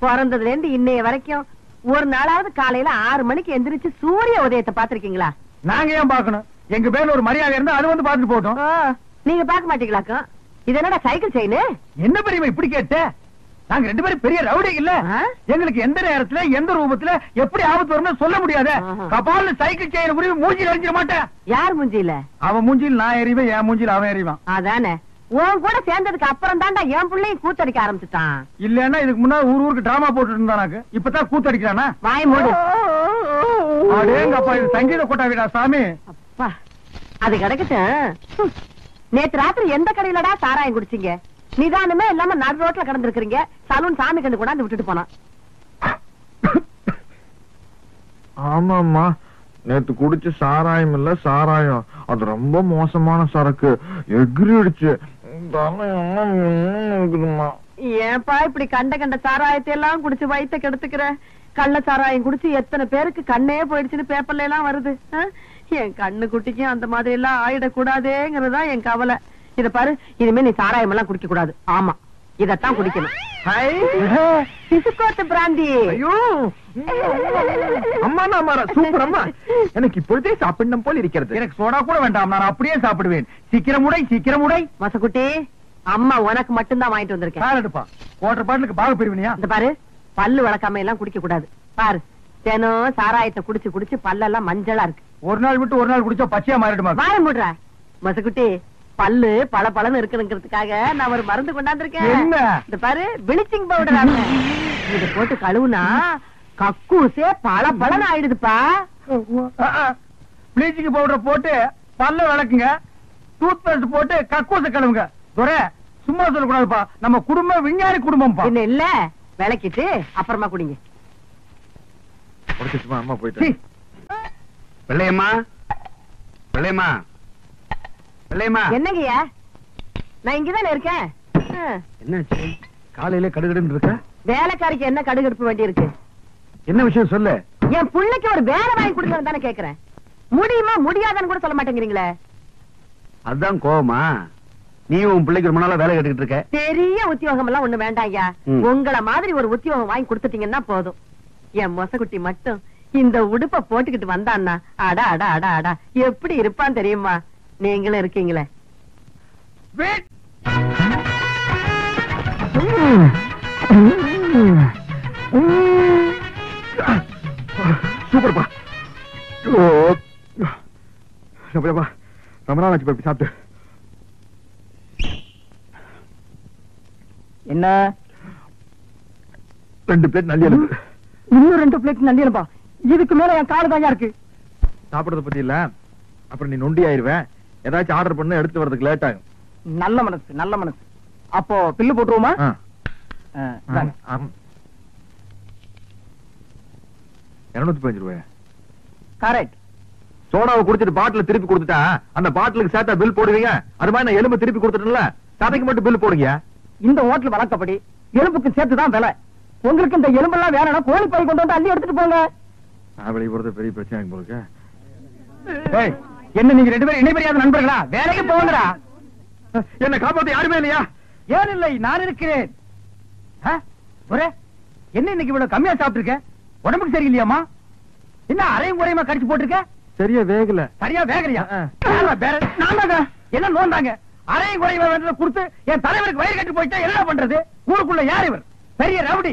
பிறந்ததுல இருந்து இன்னைய வரைக்கும் ஒரு நாளாவது காலையில 6 மணிக்கு எந்திரிச்சு சூரிய உதயத்தை பாத்திருக்கீங்களா? நாங்க ஏன் பாக்கணும்? எங்க பேர்ல ஒரு மரியாதை இருந்தா அது வந்து பாத்துட்டு போட்டோம். நீங்க பாக்க மாட்டீங்களாக்கும்? இது என்னடா சைக்கிள் செயின்? என்ன பெரியமா இப்படி கேட்ட? நாங்க 2 பேரும் பெரிய ரவுடி இல்ல. எங்களுக்கு எந்த நேரத்துல எந்த ரூபத்துல எப்படி ஆபத்து வரும்னு சொல்ல முடியாது. கபால்ல சைக்கிள் செயின் உருவி மூஞ்சில எரிஞ்சிட மாட்டேன். யார் மூஞ்சில? அவன் மூஞ்சில் நான் எறிவேன், என் மூஞ்சில் அவன் எறிவான். அதானே. உன் கூட சேர்ந்ததுக்கு அப்புறம் தான்டா என் பிள்ளையும் கூத்தடிக்க ஆரம்பிச்சுட்டான். இல்லன்னா இதுக்கு முன்னாடி ஊருக்கு டிராமா போட்டு இருந்தானாக்கு, இப்பதான் கூத்தடிக்கிறானா? வாய் மூடு. அடேங்கப்பா, இது சங்கீத கொட்டாவிடா சாமி. அப்பா அது கிடக்கட்டும். நேத்து ராத்திரி எந்த கடையிலடா சாராயம் குடிச்சீங்க? நிதானமே இல்லாம நடு ரோட்ல கடந்திருக்கீங்க. சலூன் சாமி கண்டு கொண்டாந்து விட்டுட்டு போனான். ஆமாம்மா, நேத்து குடிச்ச சாராயம் இல்ல சாராயம், அது ரொம்ப மோசமான சரக்கு, எகிரிடுச்சு. ஏன்பா இப்படி கண்ட சாராயத்தை எல்லாம் குடிச்சு வயித்த கெடுத்துக்கிற? கள்ள சாராயம் குடிச்சு எத்தனை பேருக்கு கண்ணே போயிடுச்சுன்னு பேப்பர்ல எல்லாம் வருது. என் கண்ணு குட்டிக்கும் அந்த மாதிரி எல்லாம் ஆயிடக்கூடாதேங்கிறதா என் கவலை. இத பாரு, இனிமே நீ சாராயம் எல்லாம் குடிக்க கூடாது. ஆமா, இதத்தான் குடிக்கணும். பிசுக்கோட்டு பிராந்தி. அம்மா சூப்பர் அம்மா, எனக்கு இப்பொழுதே சாப்பிடணும் போல் இருக்கிறது. எனக்கு சோடா கூட வேண்டாம், நான் அப்படியே சாப்பிடுவேன். சீக்கிரம் உடை. மசக்குட்டி, அம்மா உனக்கு மட்டும்தான் வாங்கிட்டு வந்திருக்கேன். வாட்டர் பாட்டிலுக்கு பாக பிரிவினியா? இந்த பாரு, பல்லு வளர்க்காம எல்லாம் குடிக்க கூடாது. பாரு, தினம் சாராயத்தை குடிச்சு குடிச்சு பல்லெல்லாம் மஞ்சளா இருக்கு. ஒரு நாள் விட்டு ஒரு நாள் குடிச்சா பச்சையா மாறிடுமா? வாய மூடுற மசக்குட்டி. பல்லு பல பலன்னு இருக்குங்கிறதுக்காக நான் ஒரு மருந்து கொண்டாந்துருக்கேன். இந்த பாரு, பிளீச்சிங் பவுடர். இத போட்டு கழுவுனா கக்கூசே பல பலன்னு ஆயிடுதுப்பா. பிளீச்சிங் பவுடர் போட்டு பல்ல விளக்குங்க, டூத் பேஸ்ட் போட்டு கக்கூச கழுவுங்க. சும்மா சொல்லக்கூடாதுப்பா, நம்ம குடும்பம் விஞ்ஞானி குடும்பம். என்ன இல்ல, விளக்கிட்டு அப்புறமா குடிங்க. அம்மா போயிட்டு. வெள்ளையம்மா, என்னங்கய்யா? நான் இங்கதானே இருக்கேன். என்னாச்சு? காலையில கடுகடுன்னு இருக்க? வேலைக்காரிக்கு என்ன கடுகடுப்பு வேண்டி இருக்கு? என்ன விஷயம் சொல்லு. என் பிள்ளைக்கு ஒரு வேலை வாங்கி கொடுக்கணும் தானே கேக்குறேன். முடியுமா முடியாதான்னு கூட சொல்ல மாட்டேங்கிறீங்களே. அதுதான் கோவமா? நீ உன் பிள்ளைக்கு ரொம்ப நாளா வேலை கேட்டுக்கிட்டு இருக்க. பெரிய உத்தியோகம் எல்லாம் ஒண்ணு வேண்டாம் ஐயா. உங்கள மாதிரி ஒரு உத்தியோகம் வாங்கி கொடுத்துட்டீங்கன்னா போதும். என் மொசக்குட்டி மட்டும் இந்த உடுப்ப போட்டுக்கிட்டு வந்தான்னா அடா அடா அடா அடா எப்படி இருப்பான் தெரியுமா? நீங்களும் இருக்கீங்களே. சூப்பர்ப்பா. ரொம்ப நாள் ஆச்சு சாப்பிட்டு. என்ன 2 பிளேட் நல்லி எழுப்பு. இன்னும் 2 பிளேட் நல்லி எழுப்பா? இதுக்கு மேல என் காலு தாங்க இருக்கு. சாப்பிடறத பத்தி இல்ல, அப்புறம் நீ நொண்டி ஆயிருவேன். ஏதாச்சும் ஆர்டர் பண்ண எடுத்து வரதுக்கு லேட் ஆகும். நல்ல மனசு, நல்ல மனசு. அப்போ பில்லு போட்டுருவோமா? 215 ரூபாய். கரெக்ட். சோடாவை குடிச்சிட்டு பாட்டில திருப்பி கொடுத்துட்டா அந்த பாட்டிலுக்கு சேர்த்தா பில் போடுவீங்க. அது மாதிரி நான் எலும்பு திருப்பி கொடுத்துட்டேன்ல, சதைக்கு மட்டும் பில் போடுங்க. இந்த ஹோட்டல் வழக்கப்படி எலும்புக்கு சேர்த்துதான் விலை. உங்களுக்கு இந்த எலும்பெல்லாம் வேணும்னா கோழி பை கொண்டு வந்து அள்ளி எடுத்துட்டு போங்க. வெளியே போறது பெரிய பிரச்சனை போலுக்கு. என்ன நீங்க 2 பேரும் இணைபெரியாத நண்பர்களா? வேலைக்கு போங்கடா. என்ன காப்பாத்த யாருமே இல்லையா? ஏன் இல்லை, நான் இருக்கிறேன். என்ன இன்னைக்கு இவ்வளவு கம்மியா சாப்பிட்டு உடம்புக்கு சரியில்லையாமா? என்ன அரையும் குறையுமா கடிச்சு போட்டிருக்க? சரியா வேகல. சரியா வேகலையா? என்ன நோந்தாங்க? அரையும் குறையுமா வேண்டதை கொடுத்து என் தலைவருக்கு வயிறு கட்டி போயிட்டா என்ன பண்றது? ஊருக்குள்ள யார் இவர்? பெரிய ரவுடி.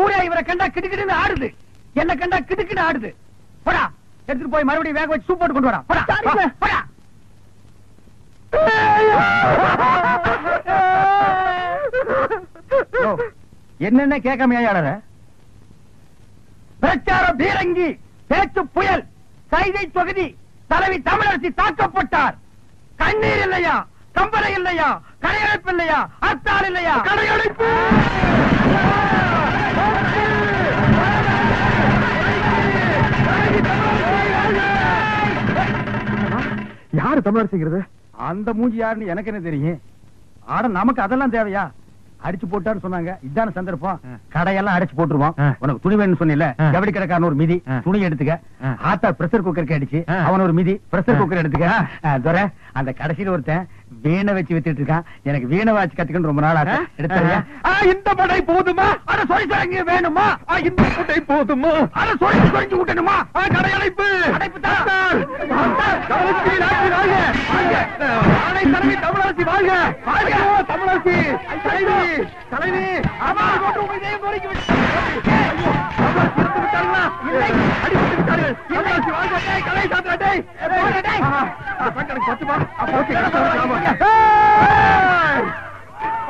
ஊரே இவரை கண்டா கிடுக்கிட்டு ஆடுது, என்ன கண்டா கிடுக்கிட்டு ஆடுது. போடா, எடுத்துட்டு போய் மறுபடியும் வேக வச்சு சூப் போட்டு கொண்டு வரா. போடா. என்னென்ன கேட்காம ஏழற? பிரச்சார பீரங்கி, பேச்சு புயல், கைதை தொகுதி தலைவி தமிழரசி தாக்கப்பட்டார். கண்ணீர் இல்லையா? கம்பளை இல்லையா? கடையடைப்பு இல்லையா? அத்தாள் இல்லையா? கடையடைப்பு. யாரு தமிழரசிங்கிறது? அந்த மூஞ்சி யாருன்னு எனக்கு என்ன தெரியும்? ஆட நமக்கு அதெல்லாம் தேவையா? அடிச்சு போட்டான்னு சொன்னாங்க, இதான சந்தர்ப்பம். கடையெல்லாம் அடிச்சு போட்டுருவோம். உனக்கு துணி வேணும்னு சொன்னில, ஜவுளி கடைக்காரன் ஒரு மிதி துணி எடுத்துக்க. ஆத்தா பிரஷர் குக்கருக்கு அடிச்சு அவன் ஒரு மிதி பிரஷர் குக்கர் எடுத்துக்க. துரை, அந்த கடைசியில ஒருத்தன் வீணை வச்சு வித்துட்டு இருக்கான். எனக்கு வீணை வாச்சு கத்துக்கணும் ரொம்ப நாள் ஆச்சு. எடுத்தாங்க. இந்த படை போதுமா? அட சொல்லி தரங்க வேணுமா? இந்த படை போதுமா? அட சொல்லி சொல்லி விட்டணுமா? கடையடைப்பு தமிழரசி வாழ்க. தமிழரசி தலைவி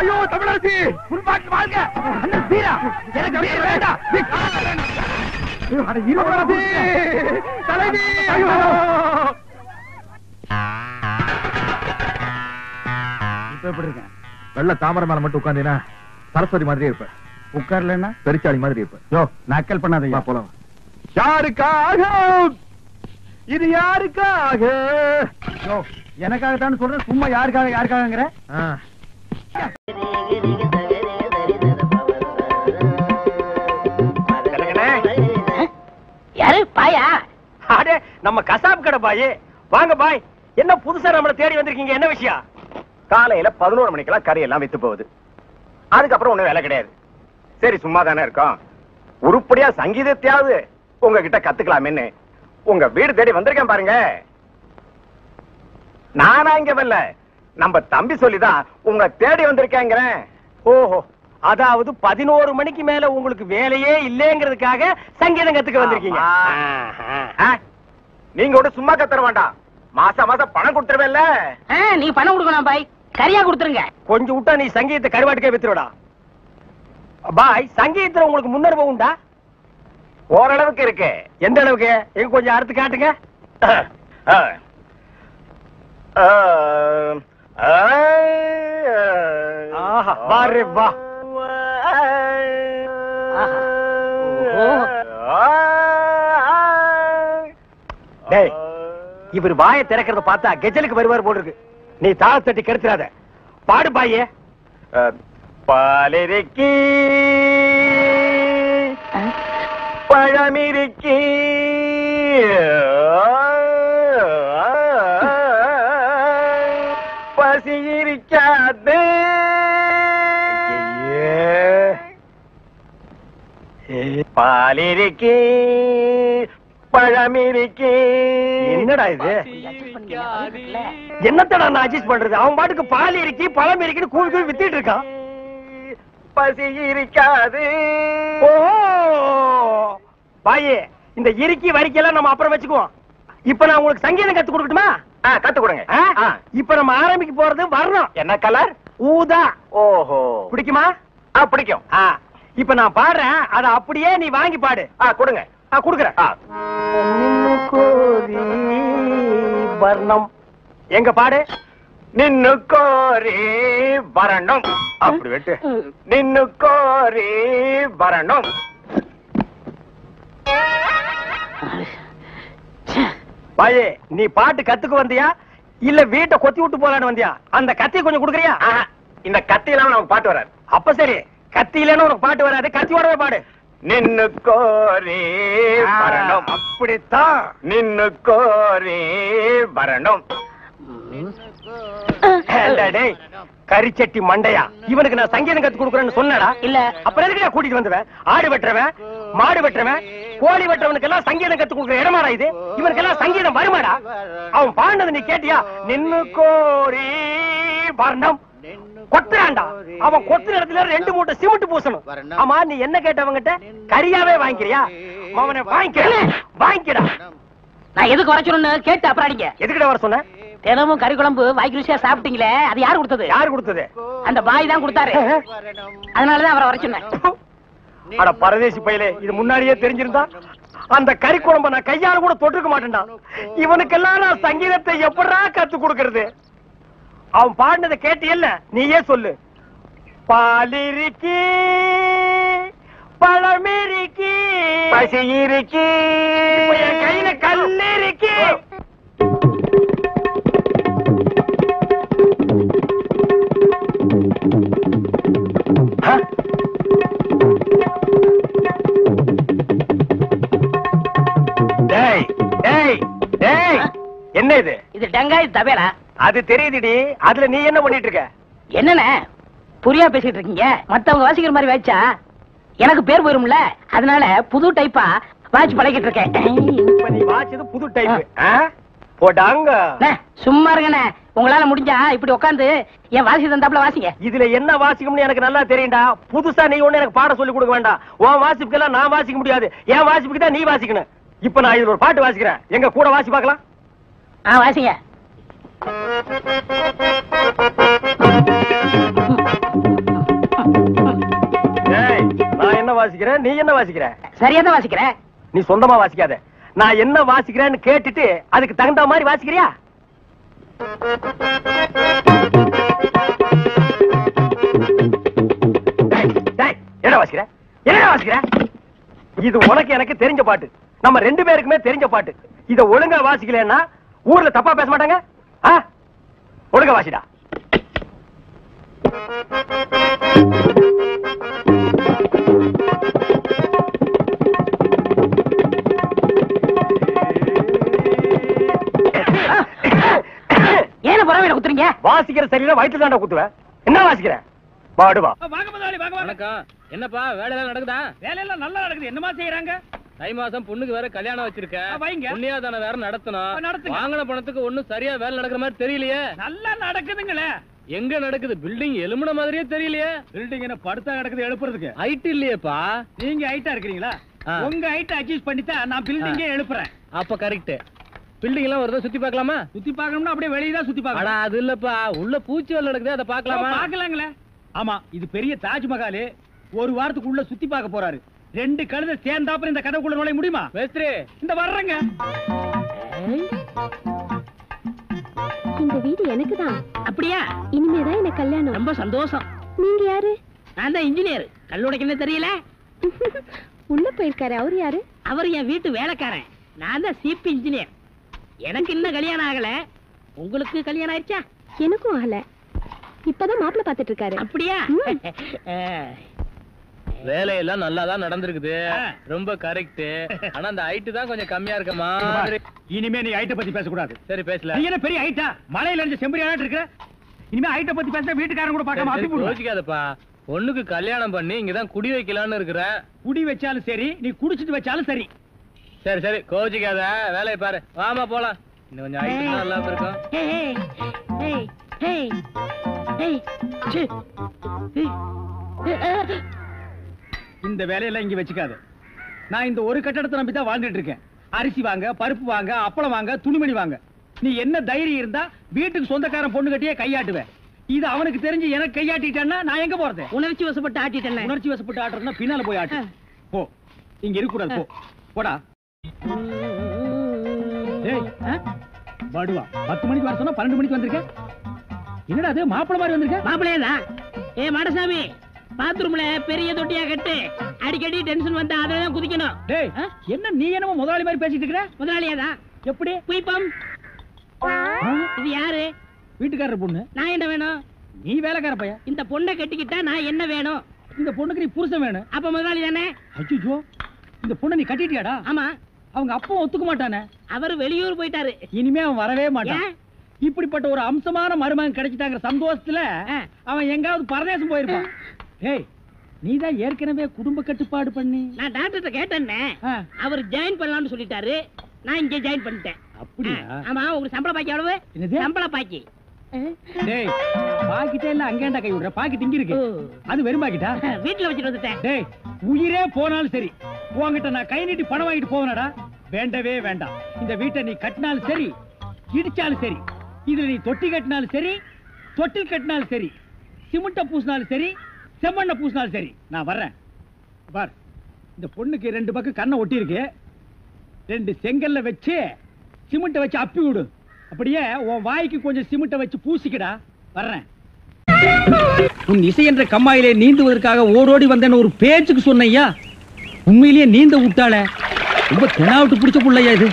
ஐயோ தமிழரசி முன்பாட்டு வாழ்க. எனக்கு வேண்டாம் தலைவி. ஐயோ இப்ப எப்படி இருக்கேன்? வெள்ள தாமரை மேல மட்டும் உட்கார்ந்தீங்கன்னா சரஸ்வதி மாதிரியே இருப்ப. உட்கார்லன்னா பெருச்சாளி மாதிரி இருப்ப. யோ நக்கல் பண்ணாதீங்க. போலாம். யாருக்காக இது யாருக்காக? யோ எனக்காகத்தான் சொல்றேன், சும்மா யாருக்காகங்கிற? யாரு பாயா? அடே நம்ம கசாப் கடை பாய். வாங்க பாய், என்ன புதுசா நம்மள தேடி வந்திருக்கீங்க? என்ன விஷயம்? காலையில 11 மணிக்கெல்லாம் கறி எல்லாம் வித்து போகுது. அதுக்கப்புறம் ஒண்ணும் வேலை கிடையாது. சரி சும்மா தானே இருக்கோம், உருப்படியா சங்கீதத்தையாவது உங்ககிட்ட கத்துக்கலாமேன்னு உங்க வீடு தேடி வந்திருக்கேன் பாருங்க. நானா இங்க வரல, நம்ம தம்பி சொல்லிதான் உங்க தேடி வந்திருக்கேங்கிறேன். ஓஹோ, அதாவது 11 மணிக்கு மேல உங்களுக்கு வேலையே இல்லங்கிறதுக்காக சங்கீதம் கத்துக்க வந்திருக்கீங்க. நீங்க கூட சும்மா கத்துற வேண்டாம், மாசம் மாசம் பணம் கொடுத்துருவேன்ல. நீ பணம் கொடுக்கணும் பாய், கரியா கொடுத்துருங்க. கொஞ்சம் விட்டா நீ சங்கீதத்தை கருவாட்டுக்கே வித்துருடா. பாய், சங்கீதத்துல உங்களுக்கு முன்னனுபவம் உண்டா? ஓரளவுக்கு இருக்கு. எந்த அளவுக்கு? எங்க கொஞ்சம் அறுத்து காட்டுங்க. ஆஹா, வாரு வா. டேய், இவர் வாயை திறக்கிறத பார்த்தா கெஜலுக்கு வருவார் போல இருக்கு. நீ தாள தட்டி கெடுத்துறாத. பாடு பாயே. பாலிருக்கி பழமிருக்கி பசி இருக்காது. பாலிருக்கி பழமிருக்கி. என்னடா இது? என்னத்தடா நான் அட்ஜஸ்ட் பண்றது? அவன் பாட்டுக்கு பால் இருக்கி பழம் இருக்கி கூவி கூவி வித்திட்டு இருக்கான். பசி இருக்காது. ஓ பாயே, இந்த இறுக்கி வரிக்கையெல்லாம் நம்ம அப்புறம் வச்சுக்குவோம். இப்ப நான் உங்களுக்கு சங்கீதம் கத்து கொடுக்கட்டுமா? கத்து கொடுங்க. இப்ப நம்ம ஆரம்பிக்க போறது வரணும். என்ன கலர்? ஊதா. ஓஹோ, பிடிக்குமா? பிடிக்கும். இப்ப நான் பாடுறேன், அத அப்படியே நீ வாங்கி பாடு. கொடுங்க. குடுக்குறேன். வர்ணம் எங்க பாடு. நின்னு கோரி வரணும். அப்படி வெட்டு. நின்னு கோரி வரணும். பாயே, நீ பாட்டு கத்துக்கு வந்தியா இல்ல வீட்டை கொத்தி விட்டு போலான்னு வந்தியா? அந்த கத்தி கொஞ்சம் குடுக்குறியா? இந்த கத்தி இல்லாம நமக்கு பாட்டு வராது. அப்ப சரி, கத்தி இல்லன்னு உனக்கு பாட்டு வராது, கத்தியோடவே பாடு. நின்னு கோரி வரணும். அப்படித்தான். நின்னு கோரி வரணும். கரிச்சட்டி மண்டையா, இவனுக்கு நான் சங்கீதம் கத்து கொடுக்குறேன்னு சொன்னடா? இல்ல. அப்புறம் எதுக்கு கூட்டிட்டு வந்துவேன்? ஆடு வெட்டுறவன், மாடு வெட்டுறவன், கோழி வெட்டுறவனுக்கு எல்லாம் சங்கீதம் கத்து கொடுக்குற இடமாடா இது? இவனுக்கு எல்லாம் சங்கீதம் வருமாடா? அவன் பாண்டது நீ கேட்டியா? நின்னு கோரி வர்ணம். கொத்துறான்டா. அவன் கொத்துற இடத்துல 2 மூட்டை சிமெண்ட் பூசணும். ஆமா, நீ என்ன கேட்டவங்கிட்ட? கரியாவே வாங்கிக்கிறியா? அவனை வாங்கிக்கடா. நான் எதுக்கு வர சொன்னு கேட்டு அப்புறம் அடிங்க. எதுக்கிட்ட வர சொன்ன? தினமும் கறி குழம்பு வாய்க்கு ருசியா சாப்பிட்டீங்களே, அது யாரு கொடுத்தது? யாரு கொடுத்தது? அந்த பாய் தான் கொடுத்தாரு. அதனாலதான் அவரை வர சொன்னேன். அட பரதேசி பையலே, இது முன்னாடியே தெரிஞ்சிருந்தா அந்த கறி குழம்ப நான் கையால கூட தொட்டுக்க மாட்டேன்டா. இவனுக்கெல்லாம் நான் சங்கீதத்தை எப்படா கத்து கொடுக்கறது? அவன் பாடினதை கேட்டியல்ல, நீயே சொல்லு. பாலிருக்கி பழமிருக்கி பசி இருக்கி என் கையில கல்லிருக்கி. என்ன இது? இது டங்காய் தபேலா. அது தெரியுதுடி, அதுல நீ என்ன பண்ணிட்டு இருக்க? என்னண்ணே புரியா பேசிட்டு இருக்கீங்க? மத்தவங்க வாசிக்கிற மாதிரி வாய்ச்சா எனக்கு பேர் போயிரும்ல, அதனால புது டைப்பா வாட்ச் பழகிட்டு இருக்கேன். இப்ப நீ வாட்சது புது டைப் போடாங்க. சும்மா இருங்கண்ணே, உங்களால முடிஞ்சா இப்படி உட்காந்து என் வாசி தந்தாப்புல வாசிங்க. இதுல என்ன வாசிக்கும்னு எனக்கு நல்லா தெரியும்டா. புதுசா நீ ஒண்ணு எனக்கு பாட சொல்லி கொடுக்க வேண்டாம். உன் வாசிப்புக்கெல்லாம் நான் வாசிக்க முடியாது, என் வாசிப்புக்கு தான் நீ வாசிக்கணும். இப்ப நான் இதுல ஒரு பாட்டு வாசிக்கிறேன், எங்க கூட வாசி பார்க்கலாம். வாசிங்க. நான் என்ன வாசிக்கிறேன், நீ என்ன வாசிக்கிற? சரியா தான் வாசிக்கிறேன். நீ சொந்தமா வாசிக்காத, நான் என்ன வாசிக்கிறேன்னு கேட்டுட்டு அதுக்கு தகுந்த மாதிரி வாசிக்கிறியா? என்னடா வாசிக்கிற? என்னடா வாசிக்கிற? இது உனக்கு எனக்கு தெரிஞ்ச பாட்டு, நம்ம 2 பேருக்குமே தெரிஞ்ச பாட்டு. இத ஒழுங்கா வாசிக்கலன்னா ஊர்ல தப்பா பேச மாட்டாங்க. ஒழுங்கா வாசிடா. ஏன பரவாயில்ல குத்துறீங்க? வாசிக்கிற சரியில்லை, வயிற்று தாண்டா குத்துவேன். என்ன வாசிக்கிற? பாடுவா. வாங்க முதலாளி, வாங்க வணக்கம். என்னப்பா வேலையெல்லாம் நடக்குதா? வேலையெல்லாம் நல்லா நடக்குது. என்னமா செய்யறாங்க? தை மாசம் பொண்ணுக்கு வேற கல்யாணம் வச்சிருக்கேன். புண்ணியாதான வேற நடத்தணும். வாங்கின பணத்துக்கு ஒண்ணும் சரியா வேலை நடக்கிற மாதிரி தெரியலையே. நல்லா நடக்குதுங்களே. எங்க நடக்குது? பில்டிங் எலும்புன மாதிரியே தெரியலையே. பில்டிங் என்ன படுத்தா நடக்குது எழுப்புறதுக்கு? ஹைட் இல்லையேப்பா. நீங்க ஹைட்டா இருக்கிறீங்களா? உங்க ஹைட் அட்ஜஸ்ட் பண்ணிட்டா நான் பில்டிங்கே எழுப்புறேன். அப்ப கரெக்ட். பில்டிங் எல்லாம் வருதா? சுத்தி பார்க்கலாமா? சுத்தி பார்க்கணும்னா அப்படியே வெளியே தான் சுத்தி பார்க்கணும். அது இல்லப்பா, உள்ள பூச்சி வேலை நடக்குது, அதை பார்க்கலாமா? பார்க்கலாங்களே. ஆமா, இது பெரிய தாஜ்மஹால். ஒரு வாரத்துக்குள்ள சுத்தி பார்க்க போறாரு. 2 கழுதை சேர்ந்தாப்புறம் இந்த கதவுக்குள்ள நுழைய முடியுமா? மேஸ்திரி இந்த வர்றங்க. இந்த வீடு எனக்கு தான். அப்படியா? இனிமேதான் எனக்கு கல்யாணம். ரொம்ப சந்தோஷம். நீங்க யாரு? நான் தான் இன்ஜினியர். கல்லுடைக்கணும் தெரியல. உள்ள போயிருக்காரு. அவர் யாரு? அவர் என் வீட்டு வேலைக்காரன். நான் தான் சீப் இன்ஜினியர். எனக்கு இன்னும் கல்யாணம் ஆகல. உங்களுக்கு கல்யாணம் ஆயிடுச்சா? எனக்கும் ஆகல. இப்பதான் மாப்பிள்ளை பாத்துட்டு இருக்காரு. அப்படியா? வேலையெல்லாம் நல்லா தான் நடந்திருக்குது. ரொம்ப கரெக்ட். ஆனா அந்த ஹைட் தான் கொஞ்சம் கம்மியா இருக்க மாதிரி. இனிமே நீ ஹைட்ட பத்தி பேசக்கூடாது. சரி பேசல. நீ என்ன பெரிய ஹைட்டா? மலையில இருந்து செம்பரியாட்டு இருக்க. இனிமே ஹைட்ட பத்தி பேசினா வீட்டுக்காரங்க கூட பார்க்காம அப்படி போடுவாங்க. யோசிக்காதப்பா. பொண்ணுக்கு கல்யாணம் பண்ணி இங்கதான் குடி வைக்கலாம்னு இருக்கிறேன். குடி வச்சாலும் சரி, நீ குடிச்சிட்டு வச்சாலும் சரி. சரி சரி கோச்சிக்காத, வேலையை பாரு. வாமா போலாம். இன்னும் கொஞ்சம் ஹைட் நல்லா இருக்கும். இந்த வேலையெல்லாம் இங்க வச்சுக்காது. நான் இந்த ஒரு கட்டடத்தை நம்பி தான் வாழ்ந்துட்டு இருக்கேன். அரிசி வாங்க, பருப்பு வாங்க, அப்பளம் வாங்க, துணிமணி வாங்க. நீ என்ன தைரியம் இருந்தா வீட்டுக்கு சொந்தக்காரன் பொண்ணு கட்டியே கையாட்டுவேன். இது அவனுக்கு தெரிஞ்சு எனக்கு கையாட்டிட்டேன்னா நான் எங்க போறது? உணர்ச்சி வசப்பட்டு ஆட்டிட்டேன். உணர்ச்சி வசப்பட்டு ஆட்டுறதுன்னா பின்னால போய் ஆட்டு. போ, இங்க இருக்க கூடாது. போ, போடா. பாடுவா. 10 மணிக்கு வர சொன்னா 12 மணிக்கு வந்திருக்க. என்னடா அது மாப்பிள மாதிரி வந்திருக்க? மாப்பிளையா? ஏ மாடசாமி, பாத்ரூம்ல பெரிய தொட்டியா கட்டு. அடிக்கடி டென்ஷன் வந்தா அதெல்லாம் குதிக்கணும். டேய், என்ன நீ என்னமோ முதலாளி மாதிரி பேசிட்டு இருக்கற? முதலாளியாதான். எப்படி? குயிப்பம். இது யாரு? வீட்டுக்காரர் பொண்ணு. நான் என்ன வேணும்? நீ வேலைக்கார பையன். இந்த பொண்ணை கட்டிக்கிட்டா நான் என்ன வேணும்? இந்த பொண்ணுக்கு நீ புருஷன் வேணும். அப்ப முதலாளி தானே? ஐயோ, இந்த பொண்ணை நீ கட்டிட்டியாடா? ஆமா. அவங்க அப்பா ஒத்துக்க மாட்டானே. அவர் வெளியூர் போயிட்டாரு. இனிமே அவன் வரவே மாட்டான். இப்படிப்பட்ட ஒரு அம்சமான மருமகன் கிடைச்சிட்டாங்க சந்தோஷத்துல அவன் எங்காவது பரதேசம் போயிருப்பான். ஏய், நீதான் ஏற்கனவே குடும்ப கட்டுப்பாடு பண்ணி. நான் டாக்டர்கிட்ட கேட்டேன்னே. அவர் ஜாயின் பண்ணலாம்னு சொல்லிட்டாரு. நான் இங்க ஜாயின் பண்ணிட்டேன். அப்படியா? ஆமா. உங்களுக்கு சம்பள பாக்கி எவ்வளவு? சம்பள பாக்கி. டேய், பாக்கிட்டே இல்ல அங்கேண்டா கை விடுற. பாக்கெட் இங்க இருக்கு. அது வெறும் பாக்கிட்டா? வீட்டுல வச்சிட்டு வந்துட்டேன். டேய், உயிரே போனாலும் சரி உன்கிட்ட நான் கை நீட்டி பணம் வாங்கிட்டு போவனடா. வேண்டவே வேண்டாம். இந்த வீட்டை நீ கட்டினாலும் சரி, இடிச்சாலும் சரி, இதுல நீ தொட்டி கட்டினாலும் சரி, தொட்டில் கட்டினாலும் சரி, சிமெண்ட பூசினாலும் சரி, செம்மண்ண பூசினாலும் சரி, நான் வர்றேன். பார், இந்த பொண்ணுக்கு 2 பக்கம் கண்ணை ஒட்டி இருக்கு. 2 செங்கல்ல வச்சு சிமெண்ட வச்சு அப்பி விடு. அப்படியே உன் வாய்க்கு கொஞ்சம் சிமெண்ட வச்சு பூசிக்கடா. வர்றேன். உன் இசை என்ற கம்மாயிலே நீந்துவதற்காக ஓடோடி வந்தேன்னு ஒரு பேச்சுக்கு சொன்னையா, உண்மையிலேயே நீந்த விட்டாளே. ரொம்ப தெனாவிட்டு பிடிச்ச புள்ளையா இது.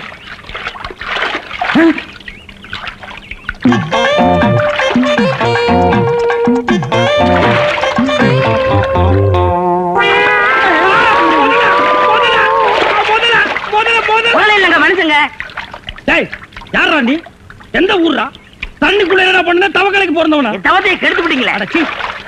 மனுஷங்க. யாரா நீ? எந்த ஊர்ரா? தண்ணிக்குள்ள என்ன பண்ண? தவக்கலைக்கு பிறந்தவனா? தவத்தை கெடுத்து விட்டீங்களா?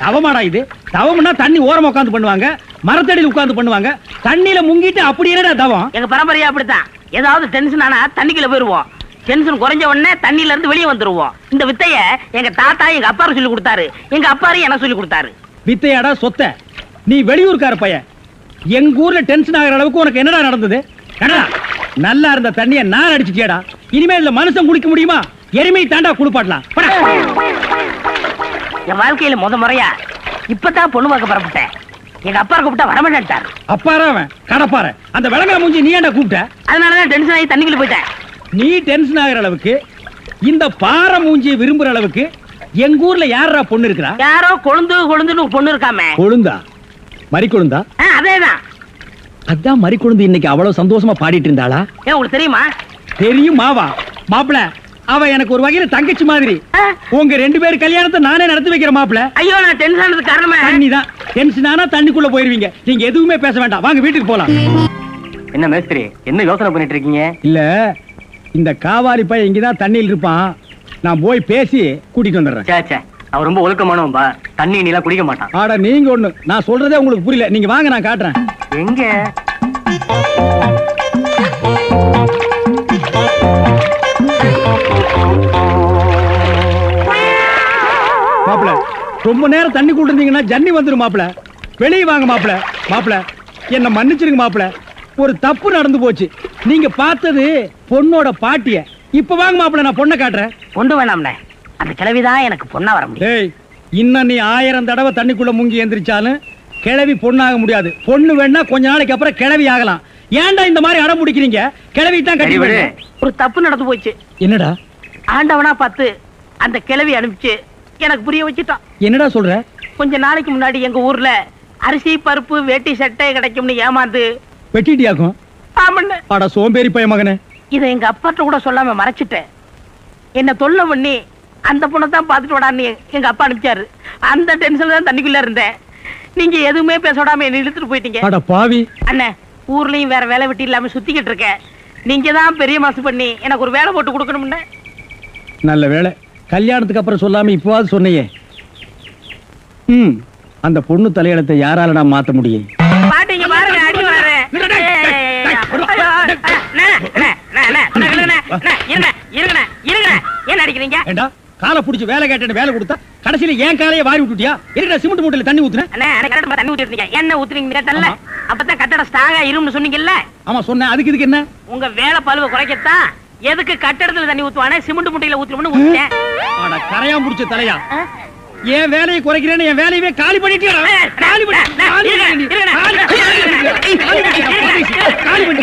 தவமாடா இது? தவம்னா தண்ணி ஓரமா உட்கார்ந்து பண்ணுவாங்க, மரத்தடியில் உட்கார்ந்து பண்ணுவாங்க. தண்ணியில முங்கிட்டு அப்படி என்னடா தவம்? எங்க பரம்பரையா அப்படித்தான். ஏதாவது டென்ஷன் ஆனா தண்ணிக்குள்ள போயிருவோம். டென்ஷன் குறைஞ்ச உடனே தண்ணியில இருந்து வெளியே வந்துருவோம். இந்த வித்தைய எங்க தாத்தா எங்க அப்பாரு சொல்லி கொடுத்தாரு. எங்க அப்பாரு எனக்கு சொல்லி கொடுத்தாரு. வித்தையாடா சொத்த? நீ வெளியூர்கார பையன். எங்க ஊர்ல டென்ஷன் ஆகிற அளவுக்கு உனக்கு என்னடா நடந்தது? நல்லா இருந்த தண்ணிய நான் அடிச்சுட்டியாடா. இனிமே இல்ல மனுஷன் குடிக்க முடியுமா? எருமை தாண்டா குளிப்பாட்டலாம். என் வாழ்க்கையில முறையா இப்பதான் பொண்ணு பார்க்க பரப்பிட்டேன். எங்க அப்பா கூப்பிட்டா வரமாட்டாரு. அப்பாரா அவன் கடப்பார. அந்த விளங்கா மூஞ்சி நீ ஏன்டா கூப்பிட்ட? அதனாலதான் டென்ஷன் ஆகி தண்ணிக்குள்ள போயிட்டேன். நீ டென்ஷன் ஆகிற அளவுக்கு, இந்த பாறை மூஞ்சியை விரும்புற அளவுக்கு எங்க ஊர்ல யாரா பொண்ணு இருக்கிறா? யாரோ கொழுந்துன்னு பொண்ணு இருக்காமே. கொழுந்தா? மறிக்கொழுந்தா? அதேதான். அதான் மறிக்கொழுந்து இன்னைக்கு அவ்வளவு சந்தோஷமா பாடிட்டு இருந்தாளா? உங்களுக்கு தெரியுமா? தெரியும் மாவா. மாப்பிள, அவ எனக்கு ஒரு வகையில தங்கச்சி மாதிரி. உங்க 2 பேர் கல்யாணத்தை நானே நடத்தி வைக்கிறேன் மாப்பிள. ஐயோ, நான் டென்ஷன் ஆனதுக்கு காரணமே தண்ணி தான். டென்ஷன் ஆனா தண்ணிக்குள்ள போயிருவீங்க. நீங்க எதுவுமே பேச வேண்டாம், வாங்க வீட்டுக்கு போலாம். என்ன மேஸ்திரி, என்ன யோசனை பண்ணிட்டு இருக்கீங்க? இல்ல, இந்த காவாலி பையன் இங்கதான் தண்ணியில் இருப்பான். நான் போய் பேசி கூட்டிட்டு வந்துடுறேன். சே, அவன் ரொம்ப ஒழுக்கமானவன்பா. தண்ணி நீலாம் குடிக்க மாட்டான். ஆட நீங்க ஒண்ணு, நான் சொல்றதே உங்களுக்கு புரியல. நீங்க வாங்க, நான் காட்டுறேன். எங்க? மாப்பிள, ரொம்ப நேரம் தண்ணி கூட்டிருந்தீங்கன்னா ஜன்னி வந்துரும் மாப்பிள. வெளியே வாங்க மாப்பிள. மாப்பிள, என்ன மன்னிச்சிருங்க மாப்பிள. ஒரு தப்பு நடந்து போச்சு. நீங்க பார்த்தது பொண்ணோட பாட்டிய. இப்ப வாங்க மாப்பிள, நான் பொண்ணை காட்டுறேன். கொண்டு வேணாம்ண்ணே, அந்த கிழவிதான் எனக்கு பொண்ணா வர முடியும். டேய், இன்னும் நீ 1000 தடவை தண்ணிக்குள்ள முங்கி எந்திரிச்சாலும் கிழவி பொண்ணாக முடியாது. பொண்ணு வேணா கொஞ்ச நாளைக்கு அப்புறம் கிழவி ஆகலாம். ஏன்டா இந்த மாதிரி அடம் பிடிக்கிறீங்க? கிழவி தான் கட்டி விடு. ஒரு தப்பு நடந்து போச்சு. என்னடா? ஆண்டவனா பார்த்து அந்த கிழவி அனுப்பிச்சு எனக்கு புரிய வச்சுட்டான். என்னடா சொல்ற? கொஞ்ச நாளைக்கு முன்னாடி எங்க ஊர்ல அரிசி பருப்பு வேட்டி சட்டை கிடைக்கும்னு ஏமாந்து வெட்டிட்டியாக்கும். ஆமண்ணே. அட சோம்பேறி பைய மகனே. இதை எங்க அப்பாட்ட கூட சொல்லாம மறைச்சிட்டேன். என்ன தொல்லை பண்ணி அந்த பொண்ணை தான் பாத்துட்டு விடான்னு எங்க அப்பா அனுப்பிச்சாரு. அந்த டென்ஷன்ல தான் தண்ணிக்குள்ள இருந்தேன். நீங்க எதுவுமே பேச விடாம என்ன இழுத்துட்டு போயிட்டீங்க. அட பாவி. அண்ணே, ஊர்லயும் வேற வேலை வெட்டி இல்லாம சுத்திக்கிட்டு இருக்கேன். நீங்க தான் பெரிய மனசு பண்ணி எனக்கு ஒரு வேலை போட்டு கொடுக்கணும்னு. நல்ல வேலை, கல்யாணத்துக்கு அப்புறம் சொல்லாம இப்பவாது சொன்னையே. அந்த பொண்ணு தலையெழுத்தை யாரால நான் மாத்த முடியும்? பாட்டீங்க பாருங்க, அடி வரேன். என்ன அடிக்கிறீங்க? ஏண்டா, காலை புடிச்சு வேலை கேட்டு வேலை கொடுத்தா கடைசியில ஏன் காலையை வாரி விட்டுட்டியா? இருக்கடா, சிமெண்ட் மூட்டையில தண்ணி ஊத்துன. தண்ணி ஊத்திருக்கீங்க. என்ன ஊத்துறீங்க கேட்டல? அப்பதான் கட்டட ஸ்ட்ராங்கா இரும்னு சொன்னீங்கல்ல? ஆமா சொன்னேன். அதுக்கு இதுக்கு என்ன? உங்க வேலை பழுவ குறைக்கத்தான் எதுக்கு கட்டடத்துல தண்ணி ஊத்துவானே சிமெண்ட் மூட்டையில ஊத்துறோம்னு ஊத்திட்டேன். ஆனா கரையா முடிச்ச தலையா, ஏன் வேலையை குறைக்கிறேன்னு என் வேலையவே காலி பண்ணிட்டியா? காலி பண்ணி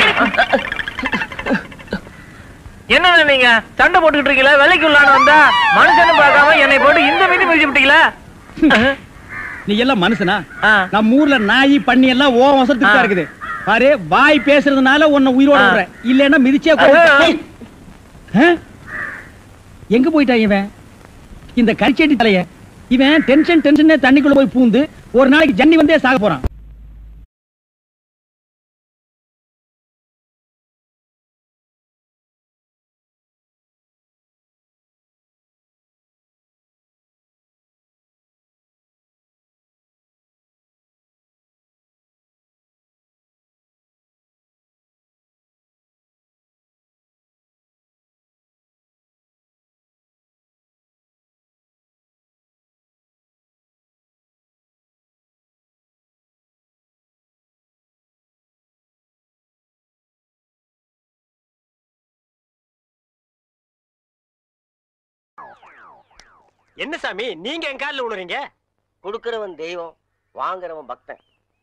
என்ன நீங்க சண்டை போட்டுக்கிட்டு இருக்கீங்களா? வேலைக்கு உள்ளான வந்தா மனுஷன்னு பார்க்காம என்னை போட்டு இந்த மீதி மிதிச்சு விட்டீங்களா? நீ எல்லாம் மனுஷனா? நம்ம ஊர்ல நாய் பண்ணி எல்லாம் ஓ வசத்துக்கு தான் இருக்குது. பாரு, வாய் பேசுறதுனால உன்னை உயிரோட விடுறேன். இல்லன்னா மிதிச்சே எங்க போயிட்டான் இவன்? இந்த கரிச்சேட்டி தலைய இவன் டென்ஷன் தண்ணிக்குள்ள போய் பூந்து ஒரு நாளைக்கு ஜன்னி வந்தே சாக போறான். என்ன சாமி, நீங்க என் காலில் விழுறீங்க? கொடுக்கிறவன் தெய்வம், வாங்குறவன் பக்தன்.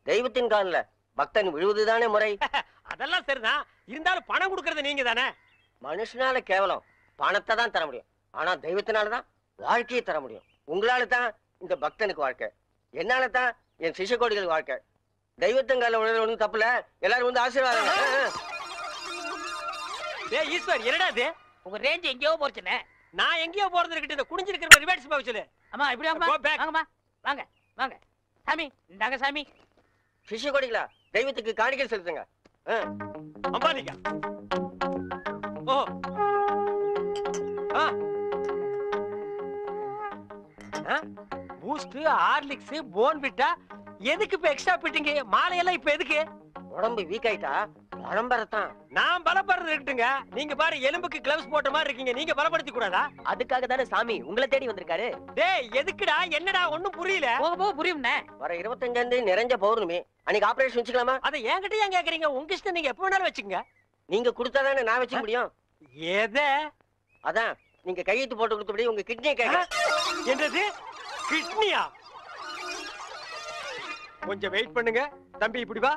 தெய்வத்தின் காலில் பக்தன் விழுவதுதானே முறை. அதெல்லாம் சரிதான். இருந்தாலும் பணம் கொடுக்கறது நீங்க தானே. மனுஷனால கேவலம் பணத்தை தான் தர முடியும். ஆனா தெய்வத்தினாலதான் வாழ்க்கையை தர முடியும். உங்களால தான் இந்த பக்தனுக்கு வாழ்க்கை, என்னால தான் என் சிஷ்யகோடிகளுக்கு வாழ்க்கை. தெய்வத்தின் காலில் விழுறது ஒன்றும் தப்புல. எல்லாரும் வந்து ஆசீர்வாதம். ஈஸ்வர், என்னடா இது? உங்க ரேஞ்ச் எங்கேயோ போச்சுனே. நான் எங்கேயோ போறது இருக்கட்டும், இந்த குனிஞ்சிருக்கிற ரிவர்ஸ் பாவச்சல. அம்மா இப்படி வாங்கம்மா. வாங்க வாங்க சாமி, இந்தாங்க சாமி. சிஷ்யகோடிகளா, தெய்வத்துக்கு காணிக்கை செலுத்துங்க. அம்பாலிகா. ஓ பூஸ்ட், ஹார்லிக்ஸ், போன்விட்டா எதுக்கு இப்ப எக்ஸ்ட்ரா பிட்டிங்க? மாலையெல்லாம் இப்ப எதுக்கு? உடம்பு வீக் ஆயிட்டா பலம்பரத்தான். நான் பலப்படுறது இருக்கட்டுங்க. நீங்க பாரு, எலும்புக்கு கிளவுஸ் போட்ட மாதிரி இருக்கீங்க. நீங்க பலப்படுத்தி கூடாதா? அதுக்காக தானே சாமி உங்களை தேடி வந்திருக்காரு. டேய், எதுக்குடா? என்னடா ஒண்ணும் புரியல. போக புரியும்ண்ணே. வர 25ஆம் தேதி நிறைஞ்ச பௌர்ணமி, அன்னைக்கு ஆபரேஷன் வச்சுக்கலாமா? அதை என்கிட்ட ஏன் கேக்குறீங்க? உங்க இஷ்டம், நீங்க எப்ப வேணாலும் வச்சுக்கங்க. நீங்க கொடுத்தாதானே நான் வச்சுக்க முடியும். எதை? அதான் நீங்க கையெழுத்து போட்டு கொடுத்தபடி உங்க கிட்னியை கேட்க. என்னது கிட்னியா? கொஞ்சம் வெயிட் பண்ணுங்க தம்பி. இப்படி வா.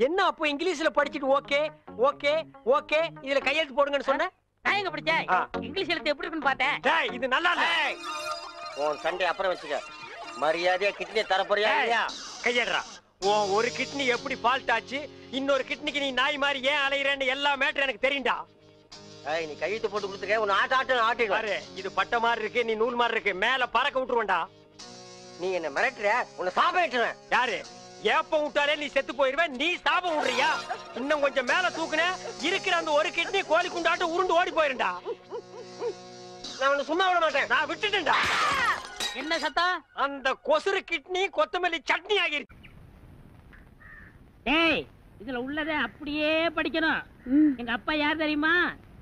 என்ன அப்போ இங்கிலீஷ்ல படிச்சிட்டு ஓகே ஓகே ஓகே இதுல கையெழுத்து போடுங்கன்னு சொன்னேன். நான் எங்க படிச்சேன்? இங்கிலீஷ் எழுத்து எப்படி இருக்குன்னு பார்த்தேன். டேய், இது நல்லா இல்ல. உன் சண்டை அப்புறம் வச்சுக்க. மரியாதையா கிட்னியை தர போறியா இல்லையா? கையேடுறா. ஒரு கிட்னி எப்படி ஃபால்ட் ஆச்சு, இன்னொரு கிட்னிக்கு நீ நாய் மாதிரி ஏன் அலையிறேன்னு எல்லா மேட்டர் எனக்கு தெரியும்டா. நீ கையெழுத்து போட்டு கொடுத்துக்க, உன்னை ஆட்டிடுவாரு. இது பட்ட மாதிரி இருக்கு, நீ நூல் மாதிரி இருக்கு, மேல பறக்க விட்டுருவேன்டா. நீ என்ன மிரட்டுற, உன்னை சாபம் விட்டுருவேன். யாரு ஏப்ப விட்டாலே நீ செத்து போயிருவேன், நீ சாபம் விடுறியா? இன்னும் கொஞ்சம் மேல தூக்குன இருக்கிற அந்த ஒரு கிட்னி கோழி குண்டாட்டு உருண்டு ஓடி போயிருண்டா. நான் உன்னை சும்மா விட மாட்டேன். நான் விட்டுட்டேன்டா. என்ன சத்தா? அந்த கொசுறு கிட்னி கொத்தமல்லி சட்னி ஆகிருச்சு. ஏய், இதுல உள்ளதை அப்படியே படிக்கணும். எங்க அப்பா யார் தெரியுமா?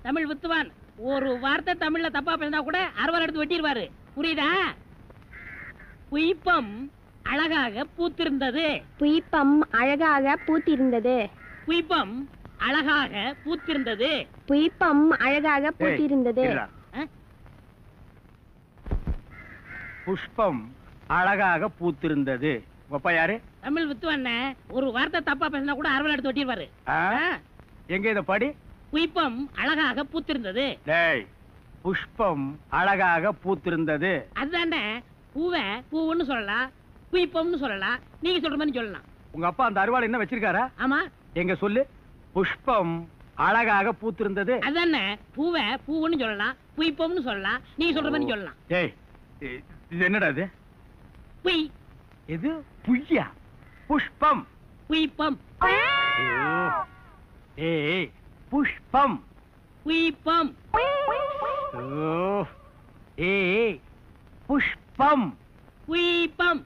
தமிழ் வித்துவான். ஒரு வார்த்தை தமிழ்ல தப்பா பேசினா கூட அறுவாள் எடுத்து வெட்டிடுவாரு. புரியுதா? புய்பம் அழகாக பூத்திருந்தது. புய்பம் அழகாக பூத்திருந்தது. புய்பம் அழகாக பூத்திருந்தது. புய்பம் அழகாக பூத்திருந்தது. புஷ்பம் அழகாக பூத்திருந்தது. அப்பா யாரு? தமிழ் வித்துவான். ஒரு வார்த்தை தப்பா பேசினா கூட அறுவாள் எடுத்து வெட்டிடுவாரு. எங்க இத படி? புய்பம் அழகாக பூத்திருந்தது. டேய், புஷ்பம் அழகாக பூத்திருந்தது. அதுதானே. பூவை பூவுன்னு சொல்லலாம், புய்பம்னு சொல்லலாம், நீங்க சொல்ற மாதிரி சொல்லலாம். உங்க அப்பா அந்த அறுவாள் என்ன வச்சிருக்காரா? ஆமா. எங்க சொல்லு. புஷ்பம் அழகாக பூத்திருந்தது. அதுதானே. பூவை பூவுன்னு சொல்லலாம், புய்பம்னு சொல்லலாம், நீங்க சொல்ற மாதிரி சொல்லலாம். டேய், இது என்னடா இது? புய். எது புய்யா? புஷ்பம். புய்பம். ஏய், புஷ்பம். புய்பம். ஏய், புஷ்பம். புய்பம்.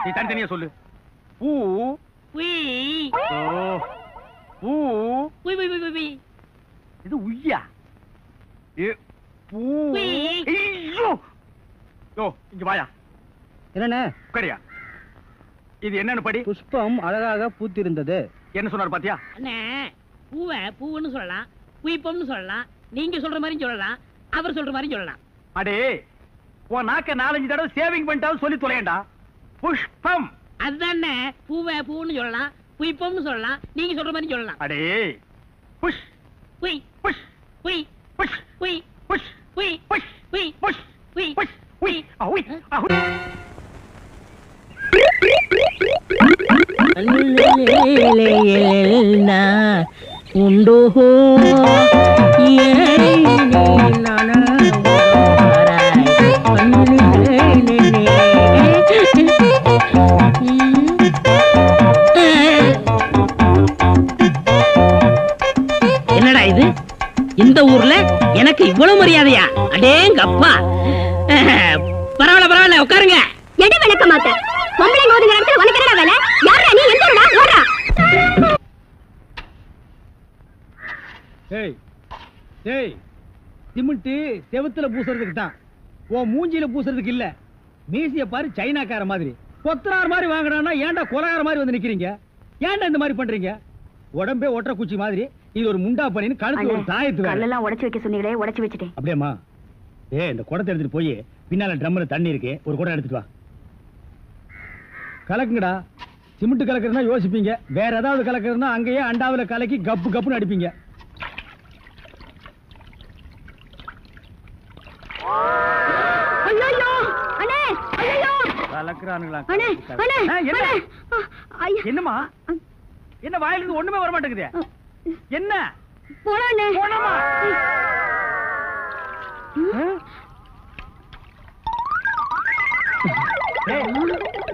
நீ தனித்தனியா சொல்லு. பூ. புய். பூ. புய் புய் புய் புய். இது உய்யா? பூ. ஐயோ, யோ இங்க வாயா. என்னண்ணே? உட்காரியா. இது என்னன்னு படி. புஷ்பம் அழகாக பூத்திருந்தது. என்ன சொன்னார் பாத்தியா? அண்ணே, பூவை பூவுன்னு சொல்லலாம், புய்பம்னு சொல்லலாம், நீங்க சொல்ற மாதிரி சொல்லலாம், அவர் சொல்ற மாதிரி சொல்லலாம். அடே, உன் நாக்க 4-5 தடவை சேவிங் பண்ணிட்டாலும் சொல்லி தொலையண்டா. புஷ்பம். அதுதானே. பூவை பூவுன்னு சொல்லலாம், புய்பம்னு சொல்லலாம், நீங்க சொல்ற மாதிரி சொல்லலாம். அடே, புஷ். புய். புஷ். புய். புஷ். புய். புஷ். புய். புஷ். புய். புஷ். புய். புஷ். புய். அஹுய். அஹுய். உண்டோ என்னடா இது? இந்த ஊர்ல எனக்கு இவ்வளவு மரியாதையா? அடேங்கப்பா. பரவாயில்ல பரவாயில்ல, உட்காருங்க. எடி விளக்க மாட்டேன். பொம்பளை ஓதுங்கிற இடத்துல உனக்கு என்னடா வேலை? யாரா நீ? எந்தடா ஓடுறா? ஏய் ஏய், சிமெண்ட் செவுத்துல பூசுறதுக்கு தான், ஓ மூஞ்சில பூசுறதுக்கு இல்ல. மீசிய பாரு, சைனாக்கார மாதிரி கொத்தனார் மாதிரி வாங்குறான்னா ஏன்டா கொலகார மாதிரி வந்து நிக்கிறீங்க? ஏன்டா இந்த மாதிரி பண்றீங்க? உடம்பே ஒற்ற குச்சி மாதிரி, இது ஒரு முண்டா பண்ணின்னு கழுத்து ஒரு தாயத்து வேற. கல்லெல்லாம் உடைச்சு வைக்க சொன்னீங்களே, உடைச்சு வச்சுட்டேன். அப்படியேம்மா? இந்த குடத்தை எடுத்துட்டு போய் பின்னால ட்ரம்ல தண்ணி இருக்கு, ஒரு குடம் எடுத்துட்டு வா. கலக்குங்கடா. சிமெண்ட் கலக்குறதுனா யோசிப்பீங்க, வேற ஏதாவது கலக்குறதுனா அங்கேயே அண்டாவில கலக்கி கப்பு கப்புன்னு அடிப்பீங்க. ஐயோ அண்ணே, ஐயோ கலக்குறானுங்களா? அண்ணே அண்ணே. என்னம்மா? என்ன வாயில இருந்து ஒண்ணுமே வர மாட்டேங்குது? என்ன? போடா போடமா.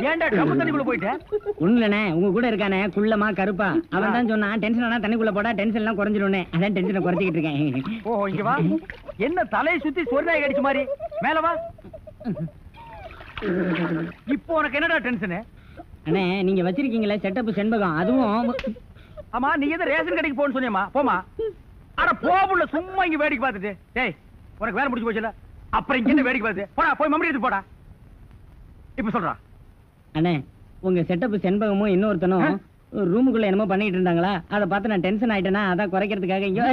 ஏன்டா கம்பு தண்ணிக்குள்ள போயிட்ட? ஒண்ணுலண்ணே, உங்க கூட இருக்கானே குள்ளமா கருப்பா, அவன் தான் சொன்னான் டென்ஷன் ஆனா தண்ணிக்குள்ள போடா டென்ஷன் எல்லாம் குறைஞ்சிடும்னே. அதான் டென்ஷனை குறைச்சிக்கிட்டு இருக்கேன். ஓ, இங்க வா. என்ன தலையை சுத்தி சொர்ணாய் கடிச்ச மாதிரி? மேல வா. இப்போ உனக்கு என்னடா டென்ஷனு? அண்ணே, நீங்க வச்சிருக்கீங்களே செட்டப் செண்பகம், அதுவும். ஆமா, நீ எதை ரேஷன் கடைக்கு போன்னு சொன்னியம்மா? போமா. அட போபுள்ள, சும்மா இங்க வேடிக்கை பார்த்துட்டு. டேய், உனக்கு வேலை முடிஞ்சு போச்சுல, அப்புறம் இங்க என்ன வேடிக்கை பார்த்து? போடா, போய் மம்மடி எடுத்து போடா. இப்ப சொல்றா. அண்ணே, உங்க செட்டப் செண்பகமும் இன்னொருத்தனும் ரூமுக்குள்ள என்னமோ பண்ணிட்டு இருந்தாங்களா, அதை பார்த்து நான் டென்ஷன் ஆயிட்டேனா, அதான் குறைக்கிறதுக்காக இங்க.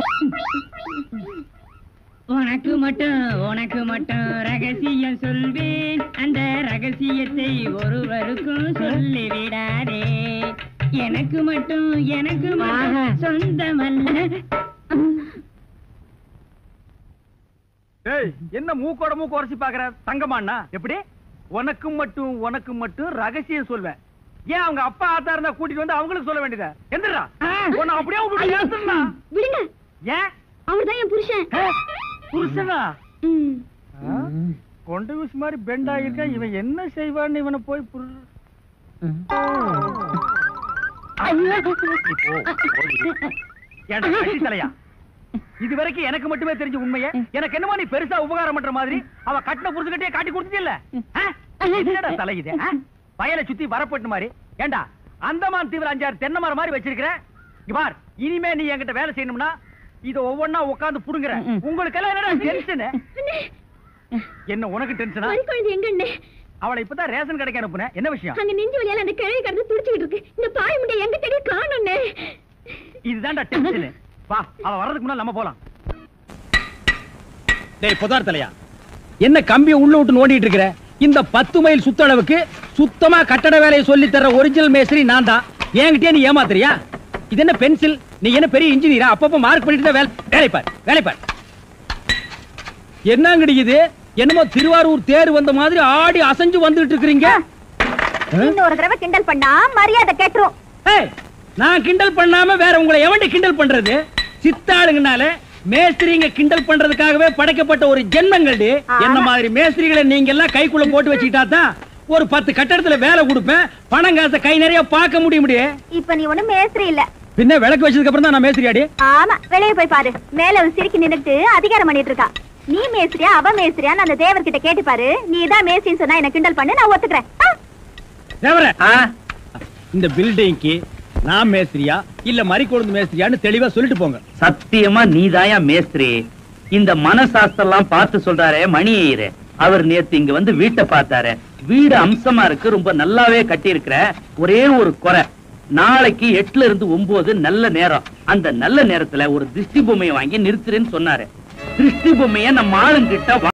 உனக்கு மட்டும் ரகசியம் சொல்வேன், அந்த ரகசியத்தை ஒருவருக்கும் சொல்லி விடாதே. எனக்கு மட்டும் சொந்தமல்ல. ஏய், என்ன மூக்கோட மூக்கு உரசி பாக்குற? தங்கமாண்ணா எப்படி? உனக்கு மட்டும் ரகசியம் சொல்வேன். ஏன் அவங்க அப்பா ஆத்தா இருந்தா கூட்டிட்டு வந்து அவங்களுக்கு சொல்ல வேண்டியதா? எந்திரா உன்னை அப்படியே விட்டுடுறா. விடுங்க. ஏன்? அவர்தான் என் புருஷன். புருஷனா? கொண்டு வீசு மாதிரி பெண்ட் ஆகிருக்கா. இவன் என்ன செய்வான்னு இவனை போய் தலையா இது வரைக்கும் எனக்கு மட்டுமே தெரிஞ்ச உண்மையை எனக்கு என்னமோ நீ பெருசா உபகாரம் பண்ற மாதிரி அவ கட்டின புருஷன்கிட்டே காட்டி கொடுத்தது இல்ல. என்னடா தலையுது? வயலை சுத்தி வரப்பட்டு மாதிரி. ஏண்டா அந்தமான் தீவிர 5-6 தென்னை மரம் மாதிரி வச்சிருக்கிற. பார், இனிமே நீ என்கிட்ட வேலை செய்யணும்னா இத ஒவ்வொன்னா உட்கார்ந்து புடுங்குற. உங்களுக்கு எல்லாம் என்னடா டென்ஷன்? என்ன உனக்கு டென்ஷனா? எங்க அவளை இப்பதான் ரேஷன் கடைக்கு அனுப்புனேன். என்ன விஷயம்? அங்க நெஞ்சு வலியால அந்த கிழவி கடந்து துடிச்சிட்டு இருக்கு. இந்த பாய் முண்டை எங்க தேடி காணோம்னே. இதுதான்டா டென்ஷன். வா, அவ வர்றதுக்கு முன்னால நம்ம போலாம். டேய் புதார் தலையா, என்ன கம்பியை உள்ள விட்டு நோண்டிட்டு இருக்கிற? இந்த 10 மைல் சுத்தளவுக்கு சுத்தமா கட்டட வேலையை சொல்லி தர ஒரிஜினல் மேஸ்திரி நான் தான். என்கிட்டயே நீ ஏமாத்துறியா? இது என்ன பென்சில்? நீ என்ன பெரிய இன்ஜினியரா? அப்பப்ப மார்க் பண்ணிட்டு தான் வேலை பார். என்னங்கடி இது? என்னமோ திருவாரூர் தேர் வந்த மாதிரி ஆடி அசைஞ்சு வந்துட்டு இருக்கீங்க. இன்னொரு தடவை கிண்டல் பண்ணா மரியாதை கேட்டுரும். நான் கிண்டல் பண்ணாம வேற உங்களை எவன்டி கிண்டல் பண்றது? சித்தாளுங்கனால மேஸ்திரிங்க கிண்டல் பண்றதுக்காகவே படைக்கப்பட்ட ஒரு ஜென்மங்கள்டி. என்ன மாதிரி மேஸ்திரிகளை நீங்க எல்லாம் கைக்குள்ள போட்டு வச்சுக்கிட்டா தான் ஒரு 10 கட்டடத்துல வேலை கொடுப்பேன். பணம் காசை கை நிறைய பார்க்க முடியும். இப்ப நீ ஒண்ணும் மேஸ்திரி இல்ல. பின்ன விளக்கு வச்சதுக்கு அப்புறம் தான் நான் மேஸ்திரியாடி. ஆமா, வெளியே போய் பாரு. மேல சிரிக்கி நின்னுட்டு அதிகாரம் பண்ணிட்டு இருக்கா. நீ மேஸ்திரியா அவ மேஸ்திரியான்னு அந்த தேவர் கிட்ட கேட்டு பாரு. நீ தான் மேஸ்திரின்னு சொன்னா என்ன கிண்டல் பண்ணு, நான் ஒத்துக்கிறேன். தேவரே, இந்த பில்டிங்க்கு நான் மேஸ்திரியா இல்ல மரிக்கொழுந்து மேஸ்திரியான்னு தெளிவா சொல்லிட்டு போங்க. சத்தியமா நீதாயா மேஸ்திரி. இந்த மனசாஸ்திரம் பார்த்து சொல்றாரே மணி ஐயரு, அவர் நேத்து இங்க வந்து வீட்டை பார்த்தாரு. வீடு அம்சமா இருக்கு, ரொம்ப நல்லாவே கட்டி இருக்கிற. ஒரே ஒரு குறை, நாளைக்கு 8 இருந்து 9 நல்ல நேரம். அந்த நல்ல நேரத்துல ஒரு திருஷ்டி பொம்மையை வாங்கி நிறுத்துறேன்னு சொன்னாரு. திருஷ்டி பொம்மைய நம்ம ஆளுங்கிட்ட